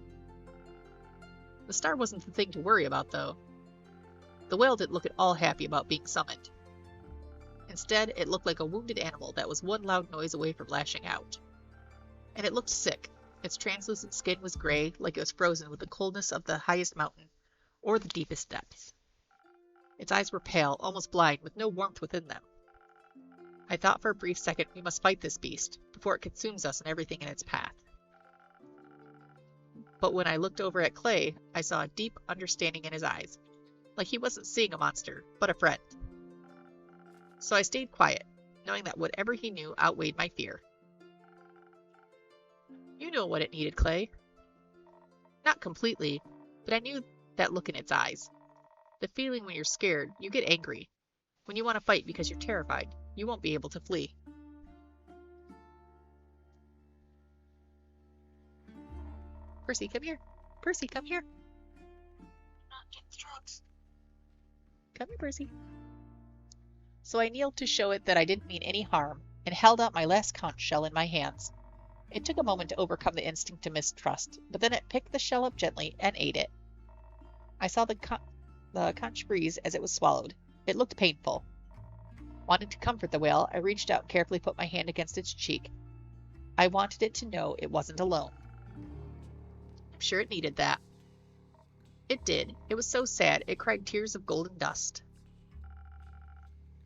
The star wasn't the thing to worry about, though. The whale didn't look at all happy about being summoned. Instead, it looked like a wounded animal that was one loud noise away from lashing out. And it looked sick. Its translucent skin was gray, like it was frozen with the coldness of the highest mountain, or the deepest depths. Its eyes were pale, almost blind, with no warmth within them. I thought for a brief second we must fight this beast, before it consumes us and everything in its path. But when I looked over at Clay, I saw a deep understanding in his eyes, like he wasn't seeing a monster, but a friend. So I stayed quiet, knowing that whatever he knew outweighed my fear. You know what it needed, Clay. Not completely, but I knew that look in its eyes. The feeling when you're scared, you get angry. When you want to fight because you're terrified, you won't be able to flee. Percy, come here. Percy, come here. Not get the drugs. Come here, Percy. So I kneeled to show it that I didn't mean any harm, and held out my last conch shell in my hands. It took a moment to overcome the instinct to mistrust, but then it picked the shell up gently and ate it. I saw the conch freeze as it was swallowed. It looked painful. Wanting to comfort the whale, I reached out and carefully put my hand against its cheek. I wanted it to know it wasn't alone. I'm sure it needed that. It did. It was so sad, it cried tears of golden dust.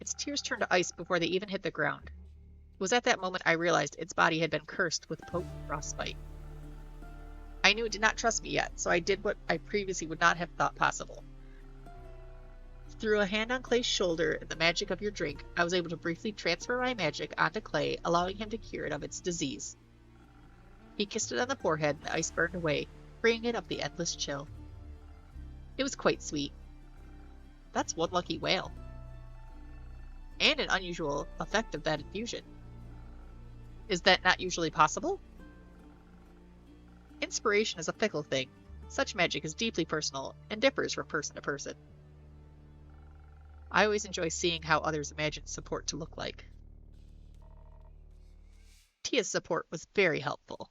Its tears turned to ice before they even hit the ground. It was at that moment I realized its body had been cursed with potent frostbite. I knew it did not trust me yet, so I did what I previously would not have thought possible. Through a hand on Clay's shoulder and the magic of your drink, I was able to briefly transfer my magic onto Clay, allowing him to cure it of its disease. He kissed it on the forehead and the ice burned away, freeing it of the endless chill. It was quite sweet. That's one lucky whale. And an unusual effect of that infusion. Is that not usually possible? Inspiration is a fickle thing. Such magic is deeply personal and differs from person to person. I always enjoy seeing how others imagine support to look like. Tia's support was very helpful.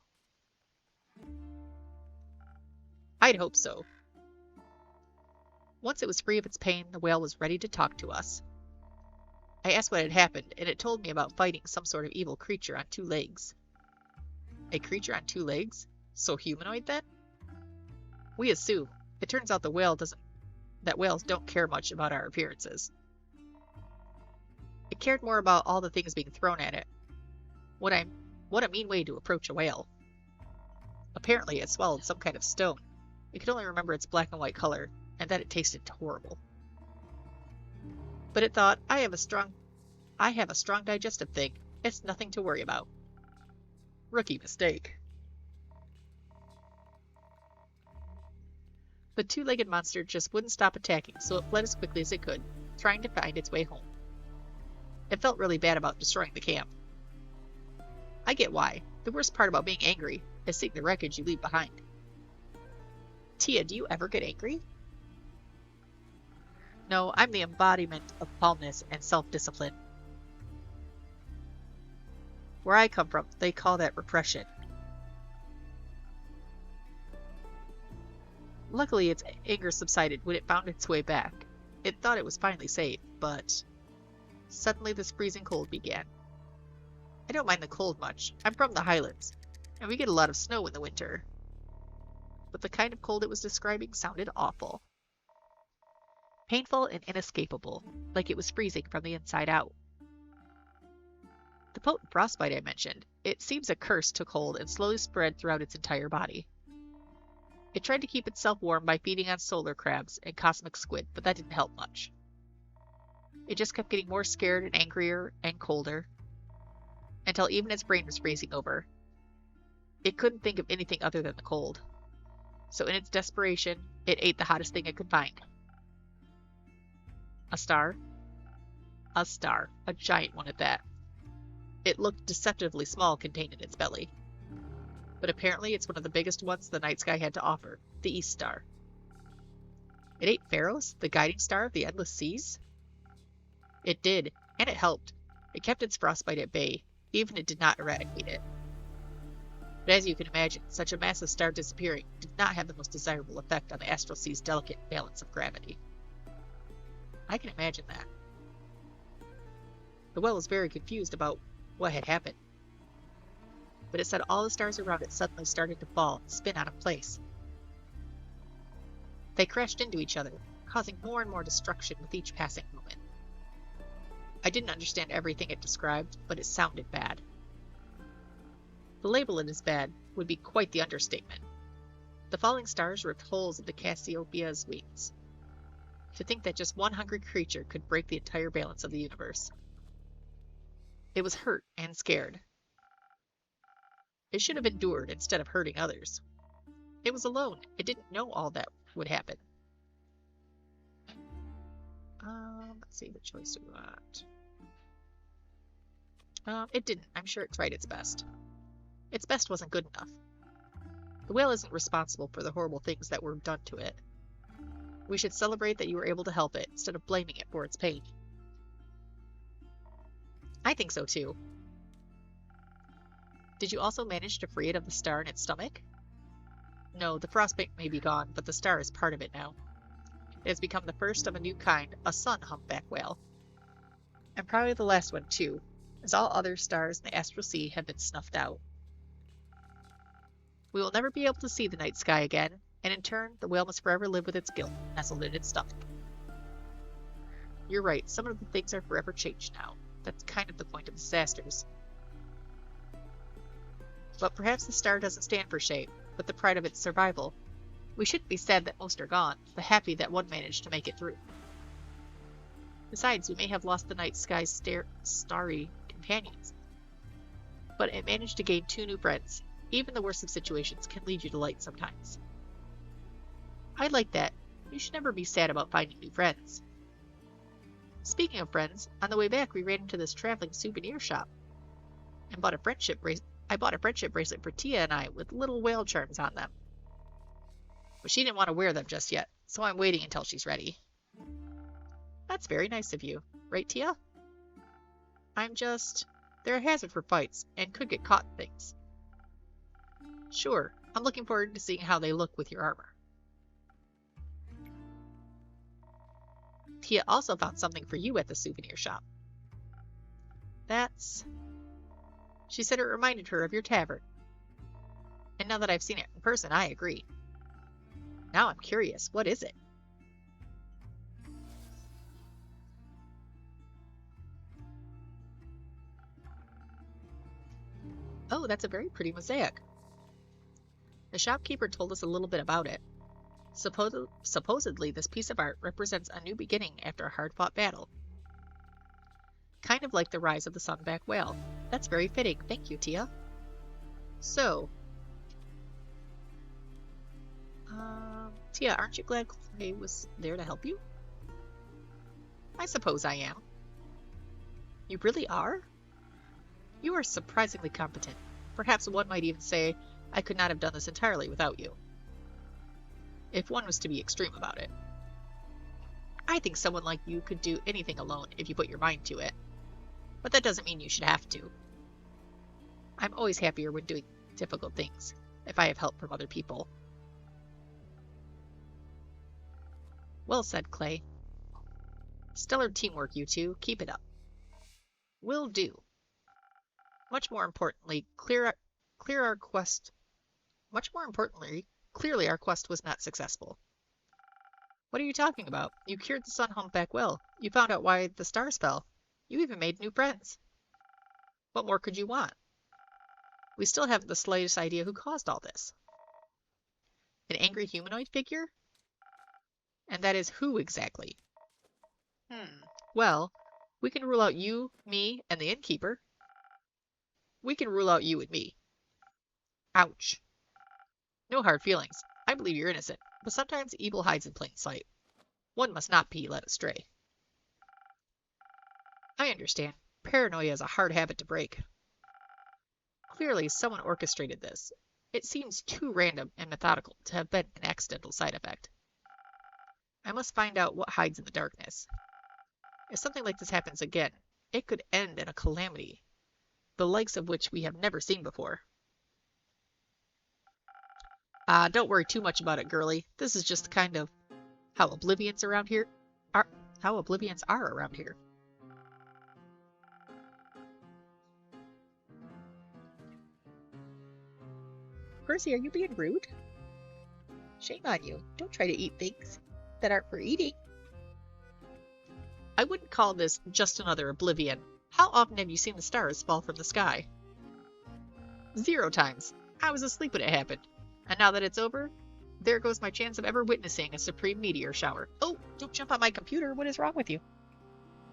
I'd hope so. Once it was free of its pain, the whale was ready to talk to us. I asked what had happened, and it told me about fighting some sort of evil creature on 2 legs. A creature on 2 legs? So humanoid then? We assume. It turns out that whales don't care much about our appearances. It cared more about all the things being thrown at it. What a mean way to approach a whale. Apparently it swallowed some kind of stone. It could only remember its black and white color, and that it tasted horrible. But it thought, I have a strong digestive thing. It's nothing to worry about. Rookie mistake. The 2-legged monster just wouldn't stop attacking, so it fled as quickly as it could, trying to find its way home. It felt really bad about destroying the camp. I get why. The worst part about being angry is seeing the wreckage you leave behind. Tia, do you ever get angry? No, I'm the embodiment of calmness and self-discipline. Where I come from, they call that repression. Luckily, its anger subsided when it found its way back. It thought it was finally safe, but suddenly this freezing cold began. I don't mind the cold much. I'm from the Highlands, and we get a lot of snow in the winter. But the kind of cold it was describing sounded awful. Painful and inescapable, like it was freezing from the inside out. The potent frostbite I mentioned, it seems a curse took hold and slowly spread throughout its entire body. It tried to keep itself warm by feeding on solar crabs and cosmic squid, but that didn't help much. It just kept getting more scared and angrier and colder, until even its brain was freezing over. It couldn't think of anything other than the cold. So in its desperation, it ate the hottest thing it could find. A star? A star. A giant one at that. It looked deceptively small contained in its belly. But apparently it's one of the biggest ones the night sky had to offer, the East Star. It ate Pharos, the guiding star of the endless seas? It did, and it helped. It kept its frostbite at bay, even if it did not eradicate it. But as you can imagine, such a massive star disappearing did not have the most desirable effect on the astral sea's delicate balance of gravity. I can imagine that. The whale was very confused about what had happened. But it said all the stars around it suddenly started to fall and spin out of place. They crashed into each other, causing more and more destruction with each passing moment. I didn't understand everything it described, but it sounded bad. To label it as bad would be quite the understatement. The falling stars ripped holes into Cassiopeia's wings. To think that just one hungry creature could break the entire balance of the universe. It was hurt and scared. It should have endured instead of hurting others. It was alone. It didn't know all that would happen. Let's see, what choice do we want? It didn't. I'm sure it tried its best. Its best wasn't good enough. The whale isn't responsible for the horrible things that were done to it. We should celebrate that you were able to help it, instead of blaming it for its pain. I think so too. Did you also manage to free it of the star in its stomach? No, the frostbite may be gone, but the star is part of it now. It has become the first of a new kind, a sun humpback whale. And probably the last one too, as all other stars in the astral sea have been snuffed out. We will never be able to see the night sky again, and in turn, the whale must forever live with its guilt, nestled in its stomach. You're right, some of the things are forever changed now. That's kind of the point of disasters. But perhaps the star doesn't stand for shame, but the pride of its survival. We shouldn't be sad that most are gone, but happy that one managed to make it through. Besides, we may have lost the night sky's starry companions, but it managed to gain 2 new friends. Even the worst of situations can lead you to light sometimes. I like that. You should never be sad about finding new friends. Speaking of friends, on the way back we ran into this traveling souvenir shop and bought a friendship bracelet. I bought a friendship bracelet for Tia and I with little whale charms on them. But she didn't want to wear them just yet, so I'm waiting until she's ready. That's very nice of you, right, Tia? They're a hazard for fights, and could get caught in things. Sure, I'm looking forward to seeing how they look with your armor. Tia also found something for you at the souvenir shop. She said it reminded her of your tavern. And now that I've seen it in person, I agree. Now I'm curious, what is it? Oh, that's a very pretty mosaic. The shopkeeper told us a little bit about it. Supposedly, this piece of art represents a new beginning after a hard-fought battle. Kind of like the rise of the sunback whale. That's very fitting. Thank you, Tia. So, Tia, aren't you glad Clay was there to help you? I suppose I am. You really are? You are surprisingly competent. Perhaps one might even say I could not have done this entirely without you. If one was to be extreme about it. I think someone like you could do anything alone if you put your mind to it. But that doesn't mean you should have to. I'm always happier when doing difficult things, if I have help from other people. Well said, Clay. Stellar teamwork, you two. Keep it up. Will do. Much more importantly, clearly our quest was not successful. What are you talking about? You cured the sun humpback whale. You found out why the stars fell. You even made new friends. What more could you want? We still haven't the slightest idea who caused all this. An angry humanoid figure? And that is who exactly? Well, we can rule out you, me, and the innkeeper. We can rule out you and me. Ouch. No hard feelings. I believe you're innocent, but sometimes evil hides in plain sight. One must not be led astray. I understand. Paranoia is a hard habit to break. Clearly, someone orchestrated this. It seems too random and methodical to have been an accidental side effect. I must find out what hides in the darkness. If something like this happens again, it could end in a calamity, the likes of which we have never seen before. Don't worry too much about it, girlie. This is just kind of how oblivions are around here. Percy, are you being rude? Shame on you. Don't try to eat things that aren't for eating. I wouldn't call this just another oblivion. How often have you seen the stars fall from the sky? 0 times. I was asleep when it happened. And now that it's over, There goes my chance of ever witnessing a supreme meteor shower. Oh, don't jump on my computer. What is wrong with you?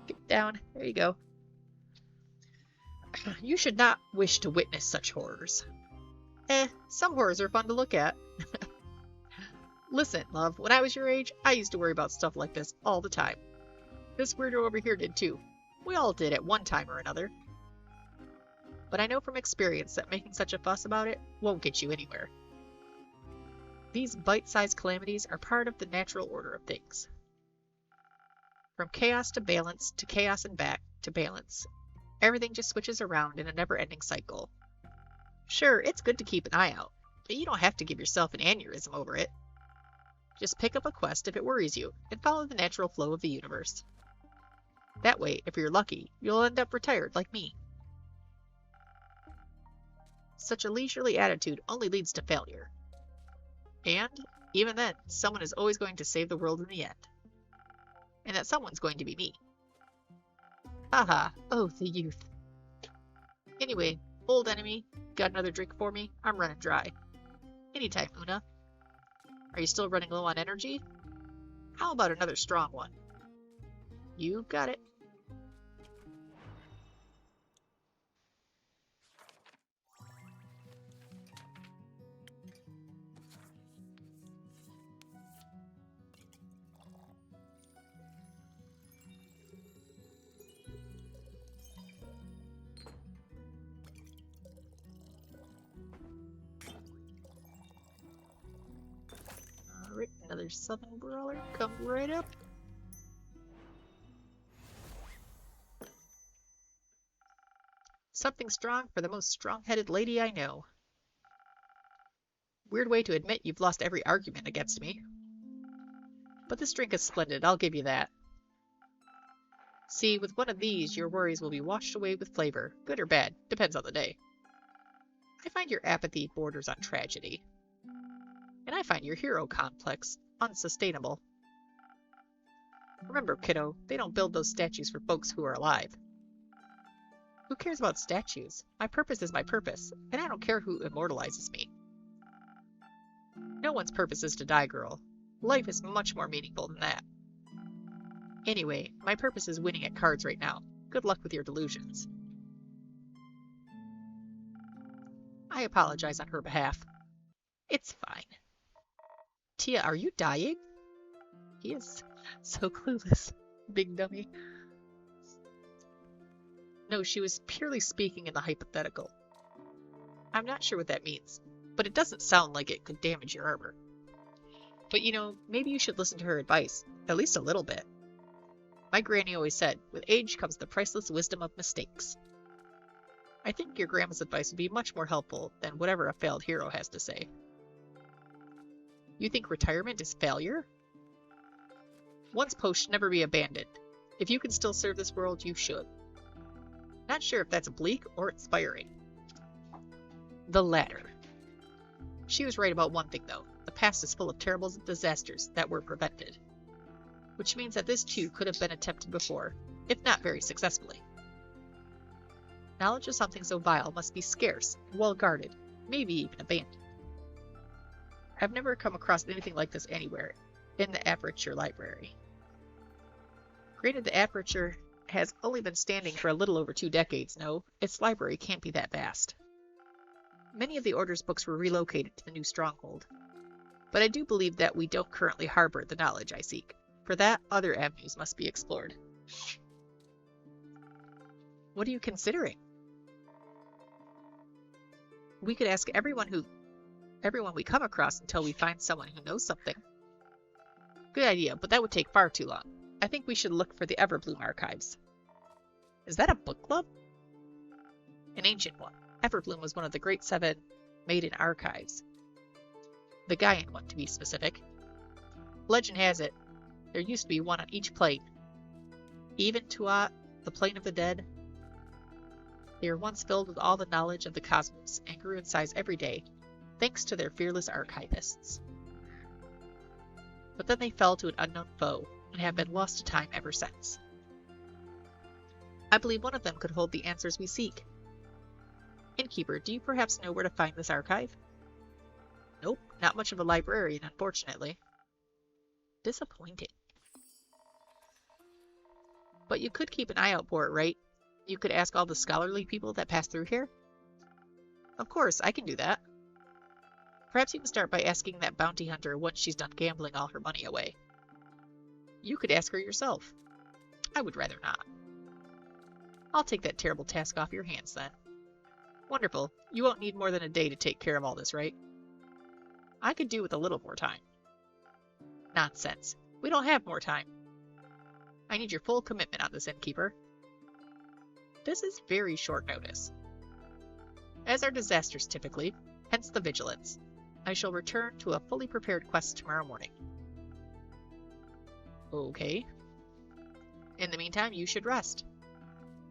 Get down. There you go. You should not wish to witness such horrors. Some horrors are fun to look at. Listen, love, when I was your age, I used to worry about stuff like this all the time. This weirdo over here did too. We all did at one time or another. But I know from experience that making such a fuss about it won't get you anywhere. These bite-sized calamities are part of the natural order of things. From chaos to balance, to chaos and back to balance. Everything just switches around in a never-ending cycle. Sure, it's good to keep an eye out, but you don't have to give yourself an aneurysm over it. Just pick up a quest if it worries you, and follow the natural flow of the universe. That way, if you're lucky, you'll end up retired like me. Such a leisurely attitude only leads to failure. And, even then, someone is always going to save the world in the end. And that someone's going to be me. Haha, oh, the youth. Anyway, old enemy, got another drink for me? I'm running dry. Anytime, Una. Are you still running low on energy? How about another strong one? You got it. Alright, another southern brawler. Come right up. Something strong for the most strong-headed lady I know. Weird way to admit you've lost every argument against me. But this drink is splendid, I'll give you that. See, with one of these, your worries will be washed away with flavor. Good or bad, depends on the day. I find your apathy borders on tragedy. And I find your hero complex unsustainable. Remember, kiddo, they don't build those statues for folks who are alive. Who cares about statues? My purpose is my purpose, and I don't care who immortalizes me. No one's purpose is to die, girl. Life is much more meaningful than that. Anyway, my purpose is winning at cards right now. Good luck with your delusions. I apologize on her behalf. It's fine. Tia, are you dying? He is so clueless, big dummy. No, she was purely speaking in the hypothetical. I'm not sure what that means, but it doesn't sound like it could damage your armor. But you know, maybe you should listen to her advice, at least a little bit. My granny always said, with age comes the priceless wisdom of mistakes. I think your grandma's advice would be much more helpful than whatever a failed hero has to say. You think retirement is failure? One's post should never be abandoned. If you can still serve this world, you should. Not sure if that's bleak or inspiring. The latter. She was right about one thing, though. The past is full of terrible disasters that were prevented. Which means that this too could have been attempted before, if not very successfully. Knowledge of something so vile must be scarce, well guarded, maybe even abandoned. I've never come across anything like this anywhere, in the Aperture Library. Granted, the Aperture has only been standing for a little over 2 decades, no, its library can't be that vast. Many of the Order's books were relocated to the new stronghold, but I do believe that we don't currently harbor the knowledge I seek. For that, other avenues must be explored. What are you considering? We could ask everyone we come across until we find someone who knows something. Good idea, but that would take far too long. I think we should look for the Everbloom archives. Is that a book club? An ancient one. Everbloom was one of the Great Seven Maiden archives. The Gaian one, to be specific. Legend has it, there used to be one on each plane. Even Tuat, the plane of the dead. They were once filled with all the knowledge of the cosmos and grew in size every day, thanks to their fearless archivists. But then they fell to an unknown foe, and have been lost to time ever since. I believe one of them could hold the answers we seek. Innkeeper, do you perhaps know where to find this archive? Nope, not much of a librarian, unfortunately. Disappointing. But you could keep an eye out for it, right? You could ask all the scholarly people that pass through here. Of course, I can do that. Perhaps you can start by asking that bounty hunter once she's done gambling all her money away. You could ask her yourself. I would rather not. I'll take that terrible task off your hands then. Wonderful. You won't need more than a day to take care of all this, right? I could do with a little more time. Nonsense. We don't have more time. I need your full commitment on this, innkeeper. This is very short notice. As are disasters typically, hence the vigilance. I shall return to a fully prepared quest tomorrow morning. Okay. In the meantime, you should rest.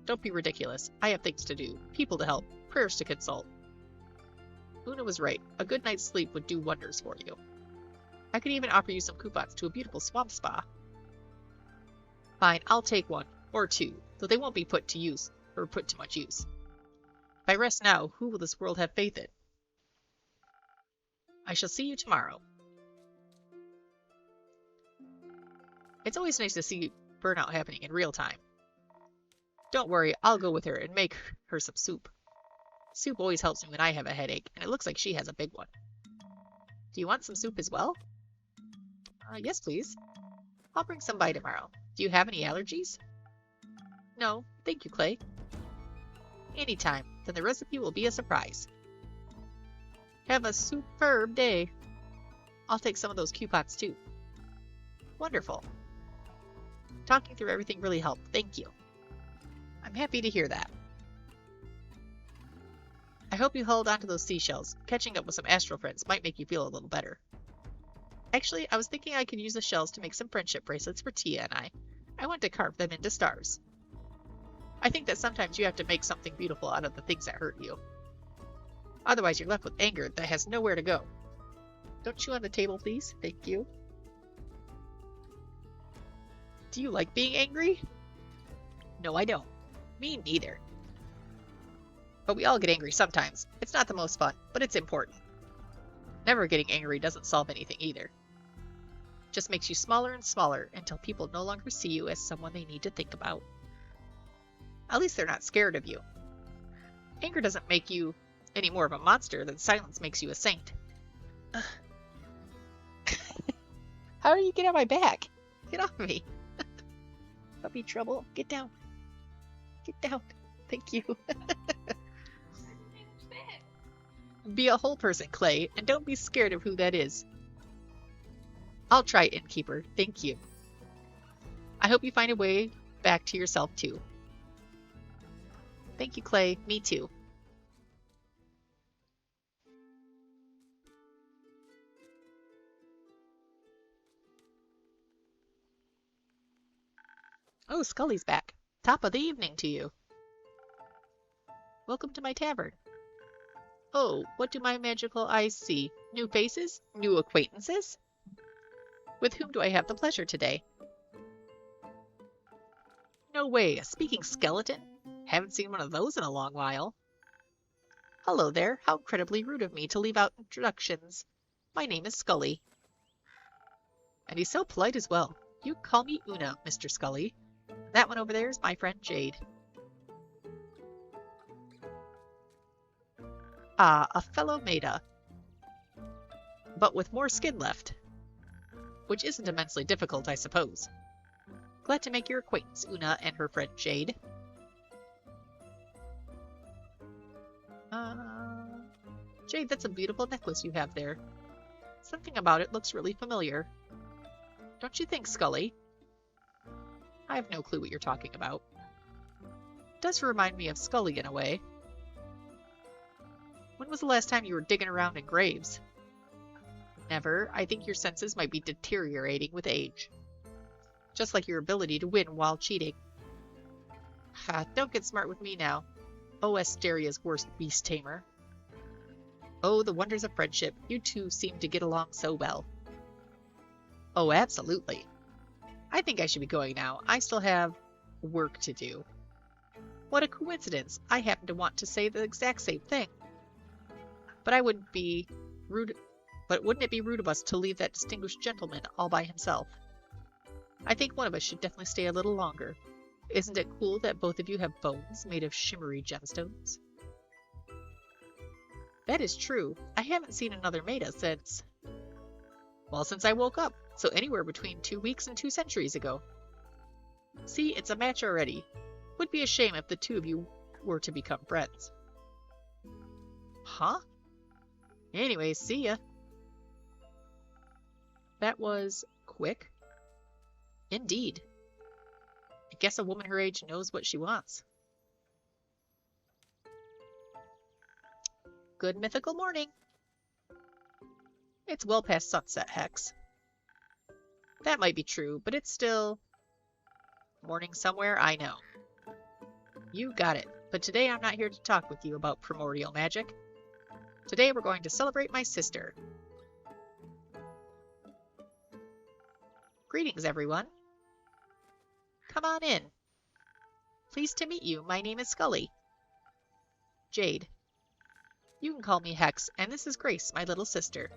Don't be ridiculous. I have things to do, people to help, prayers to consult. Una was right. A good night's sleep would do wonders for you. I could even offer you some coupons to a beautiful swamp spa. Fine, I'll take one, or two, though they won't be put to much use. If I rest now, who will this world have faith in? I shall see you tomorrow. It's always nice to see burnout happening in real time. Don't worry, I'll go with her and make her some soup. Soup always helps me when I have a headache, and it looks like she has a big one. Do you want some soup as well? Yes, please. I'll bring some by tomorrow. Do you have any allergies? No, thank you, Clay. Anytime, then the recipe will be a surprise. Have a superb day. I'll take some of those coupons too. Wonderful. Talking through everything really helped, thank you. I'm happy to hear that. I hope you hold on to those seashells. Catching up with some astral friends might make you feel a little better. Actually, I was thinking I could use the shells to make some friendship bracelets for Tia and I. I want to carve them into stars. I think that sometimes you have to make something beautiful out of the things that hurt you. Otherwise, you're left with anger that has nowhere to go. Don't chew on the table, please. Thank you. Do you like being angry? No, I don't. Me neither. But we all get angry sometimes. It's not the most fun, but it's important. Never getting angry doesn't solve anything either. Just makes you smaller and smaller until people no longer see you as someone they need to think about. At least they're not scared of you. Anger doesn't make you any more of a monster than silence makes you a saint. How do you get on my back? Get off me. Puppy trouble. Get down. Get down. Thank you. Be a whole person, Clay, and don't be scared of who that is. I'll try, innkeeper. Thank you. I hope you find a way back to yourself, too. Thank you, Clay. Me too. Oh, Scully's back. Top of the evening to you. Welcome to my tavern. Oh, what do my magical eyes see? New faces? New acquaintances? With whom do I have the pleasure today? No way, a speaking skeleton? Haven't seen one of those in a long while. Hello there, how incredibly rude of me to leave out introductions. My name is Scully. And he's so polite as well. You call me Una, Mr. Scully. That one over there is my friend Jade. Ah, a fellow Maida. But with more skin left. Which isn't immensely difficult, I suppose. Glad to make your acquaintance, Una and her friend Jade. Jade, that's a beautiful necklace you have there. Something about it looks really familiar. Don't you think, Scully? I have no clue what you're talking about. It does remind me of Scully in a way. When was the last time you were digging around in graves? Never. I think your senses might be deteriorating with age. Just like your ability to win while cheating. Ha, don't get smart with me now. Oh, Asteria's worst beast tamer. Oh, the wonders of friendship. You two seem to get along so well. Oh, absolutely. I think I should be going now. I still have work to do. What a coincidence. I happen to want to say the exact same thing. But I wouldn't be rude but wouldn't it be rude of us to leave that distinguished gentleman all by himself? I think one of us should definitely stay a little longer. Isn't it cool that both of you have bones made of shimmery gemstones? That is true. I haven't seen another Maida since... Well, since I woke up, so anywhere between 2 weeks and 2 centuries ago. See, it's a match already. Would be a shame if the two of you were to become friends. Huh? Anyway, see ya. That was quick. Indeed. I guess a woman her age knows what she wants. Good mythical morning. It's well past sunset, Hex. That might be true, but it's still... morning somewhere, I know. You got it, but today I'm not here to talk with you about primordial magic. Today we're going to celebrate my sister. Greetings, everyone. Come on in. Pleased to meet you. My name is Scully. Jade. You can call me Hex, and this is Grace, my little sister.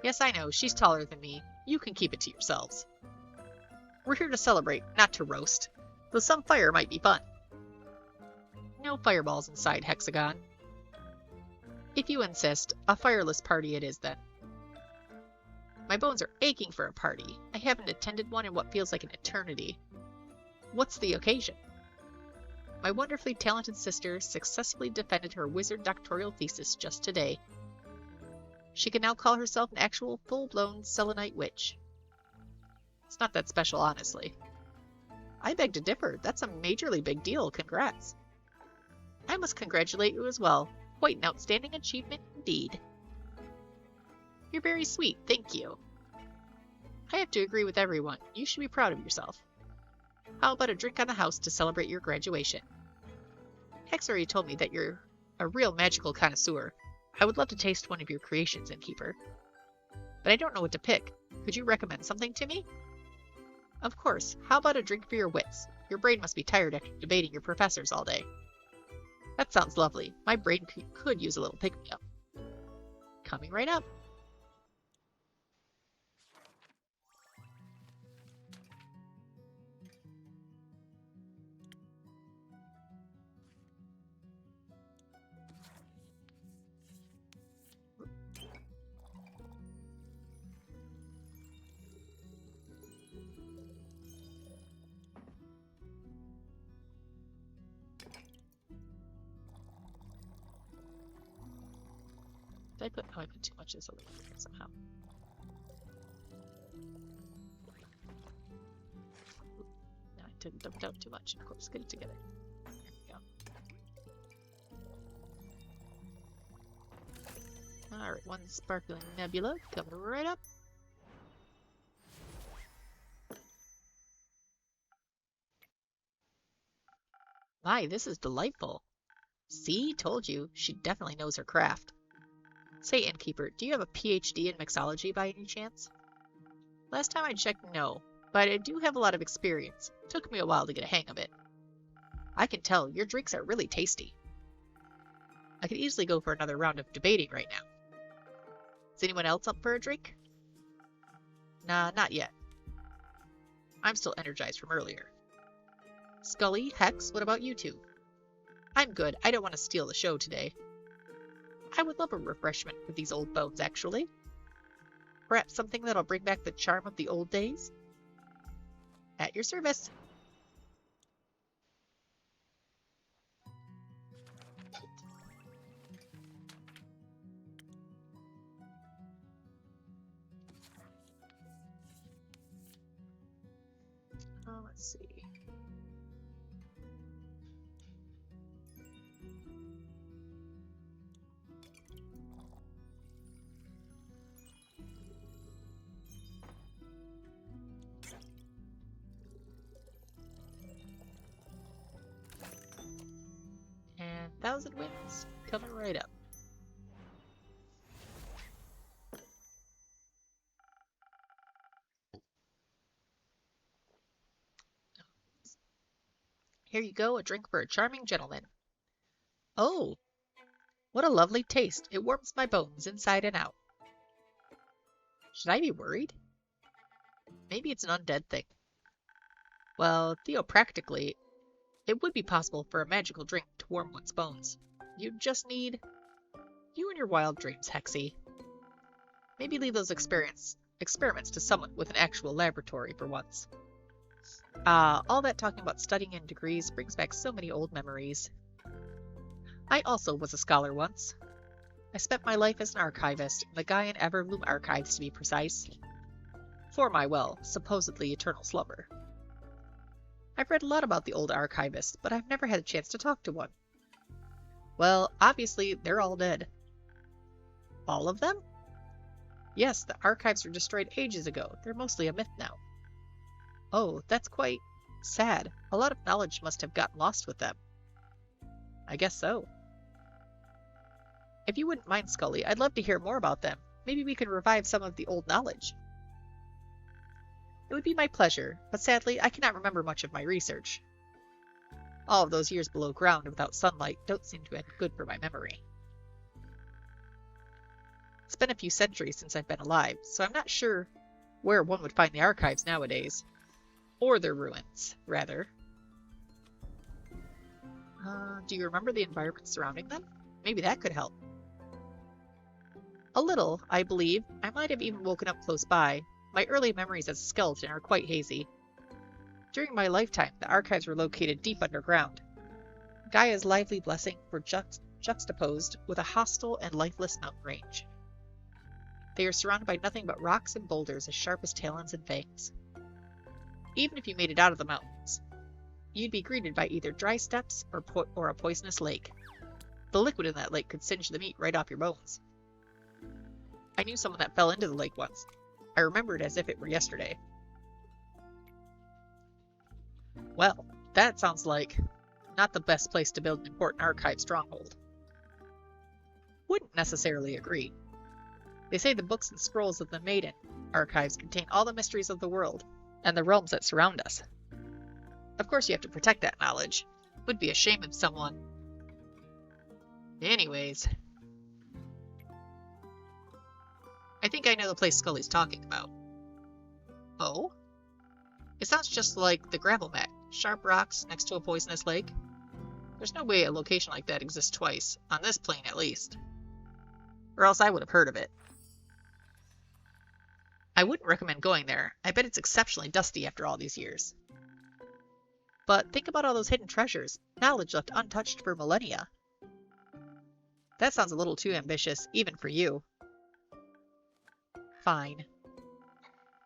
Yes, I know, she's taller than me. You can keep it to yourselves. We're here to celebrate, not to roast, though some fire might be fun. No fireballs inside, Hexagon. If you insist, a fireless party it is then. My bones are aching for a party. I haven't attended one in what feels like an eternity. What's the occasion? My wonderfully talented sister successfully defended her wizard doctoral thesis just today. She can now call herself an actual full-blown selenite witch. It's not that special, honestly. I beg to differ. That's a majorly big deal. Congrats. I must congratulate you as well. Quite an outstanding achievement indeed. You're very sweet, thank you. I have to agree with everyone. You should be proud of yourself. How about a drink on the house to celebrate your graduation? Hex already told me that you're a real magical connoisseur. I would love to taste one of your creations, Innkeeper. But I don't know what to pick. Could you recommend something to me? Of course. How about a drink for your wits? Your brain must be tired after debating your professors all day. That sounds lovely. My brain could use a little pick-me-up. Coming right up. Did I put... Oh, I put too much of this other one somehow. No, I didn't dump out too much. Of course, get it together. There we go. Alright, one sparkling nebula coming right up. My, this is delightful. See, told you, she definitely knows her craft. Say, Innkeeper, do you have a PhD in mixology by any chance? Last time I checked, no, but I do have a lot of experience. Took me a while to get a hang of it. I can tell, your drinks are really tasty. I could easily go for another round of debating right now. Is anyone else up for a drink? Nah, not yet. I'm still energized from earlier. Scully, Hex, what about you two? I'm good. I don't want to steal the show today. I would love a refreshment for these old bones, actually. Perhaps something that'll bring back the charm of the old days? At your service. Let's see. And 1,000 Winds coming right up. Here you go, a drink for a charming gentleman. Oh, What a lovely taste. It warms my bones inside and out. Should I be worried? Maybe it's an undead thing. Well, theopractically, it would be possible for a magical drink to warm one's bones. You just need you and your wild dreams, Hexy. Maybe leave those experiments to someone with an actual laboratory for once. All that talking about studying and degrees brings back so many old memories. I also was a scholar once. I spent my life as an archivist in the Gaian Everbloom Archives, to be precise. For my, well, supposedly eternal slumber. I've read a lot about the old archivists, but I've never had a chance to talk to one. Well, obviously, they're all dead. All of them? Yes, the archives were destroyed ages ago. They're mostly a myth now. Oh, that's quite sad. A lot of knowledge must have gotten lost with them. I guess so. If you wouldn't mind, Scully, I'd love to hear more about them. Maybe we could revive some of the old knowledge. It would be my pleasure, but sadly, I cannot remember much of my research. All of those years below ground without sunlight don't seem to have been good for my memory. It's been a few centuries since I've been alive, so I'm not sure where one would find the archives nowadays. Or their ruins, rather. Do you remember the environment surrounding them? Maybe that could help. A little, I believe. I might have even woken up close by. My early memories as a skeleton are quite hazy. During my lifetime, the archives were located deep underground. Gaia's lively blessing were juxtaposed with a hostile and lifeless mountain range. They are surrounded by nothing but rocks and boulders as sharp as talons and fangs. Even if you made it out of the mountains, you'd be greeted by either dry steppes or a poisonous lake. The liquid in that lake could singe the meat right off your bones. I knew someone that fell into the lake once. I remember it as if it were yesterday. Well, that sounds like not the best place to build an important archive stronghold. Wouldn't necessarily agree. They say the books and scrolls of the Maiden archives contain all the mysteries of the world and the realms that surround us. Of course you have to protect that knowledge. It would be a shame if someone... Anyways... I think I know the place Scully's talking about. Oh? It sounds just like the gravel mat. Sharp rocks next to a poisonous lake. There's no way a location like that exists twice, on this plane at least. Or else I would have heard of it. I wouldn't recommend going there. I bet it's exceptionally dusty after all these years. But think about all those hidden treasures, knowledge left untouched for millennia. That sounds a little too ambitious, even for you. Fine.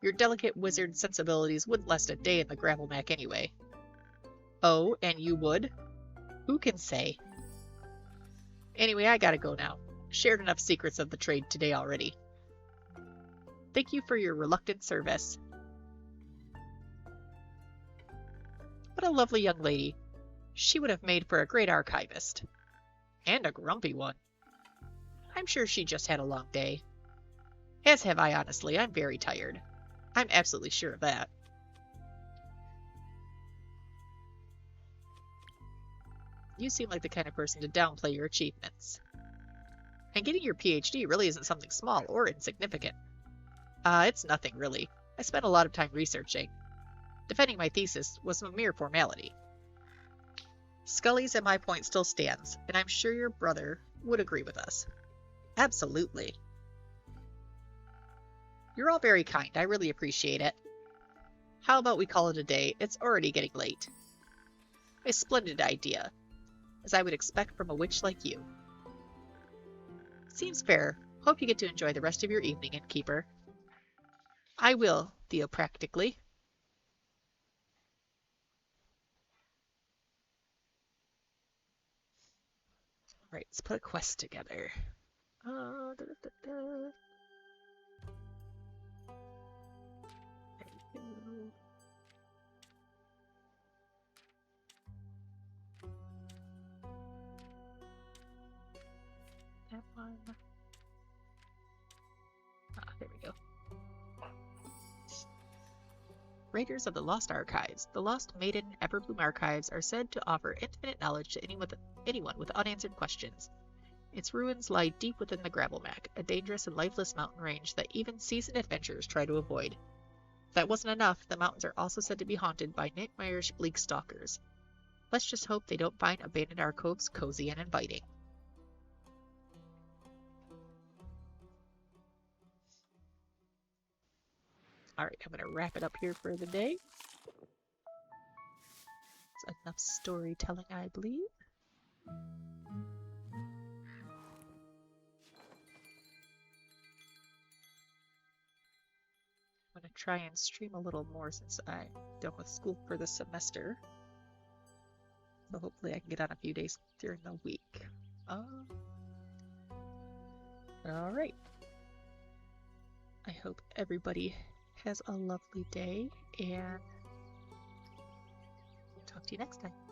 Your delicate wizard sensibilities wouldn't last a day in the gravel mac anyway. Oh, and you would? Who can say? Anyway, I gotta go now. Shared enough secrets of the trade today already. Thank you for your reluctant service. What a lovely young lady. She would have made for a great archivist. And a grumpy one. I'm sure she just had a long day. As have I, honestly. I'm very tired. I'm absolutely sure of that. You seem like the kind of person to downplay your achievements. And getting your PhD really isn't something small or insignificant. It's nothing, really. I spent a lot of time researching. Defending my thesis was a mere formality. Scully's and my point still stands, and I'm sure your brother would agree with us. Absolutely. You're all very kind. I really appreciate it. How about we call it a day? It's already getting late. A splendid idea, as I would expect from a witch like you. Seems fair. Hope you get to enjoy the rest of your evening, Innkeeper. I will, theopractically. Alright, let's put a quest together. There you go. That one. There we go. Raiders of the Lost Archives. The Lost Maiden Everbloom Archives are said to offer infinite knowledge to anyone with unanswered questions. Its ruins lie deep within the Gravelmac, a dangerous and lifeless mountain range that even seasoned adventurers try to avoid. If that wasn't enough, the mountains are also said to be haunted by nightmarish bleak stalkers. Let's just hope they don't find abandoned alcoves cozy and inviting. Alright, I'm going to wrap it up here for the day. It's enough storytelling, I believe. I'm going to try and stream a little more since I'm done with school for the semester. So hopefully I can get on a few days during the week. Alright. I hope everybody has a lovely day, and talk to you next time.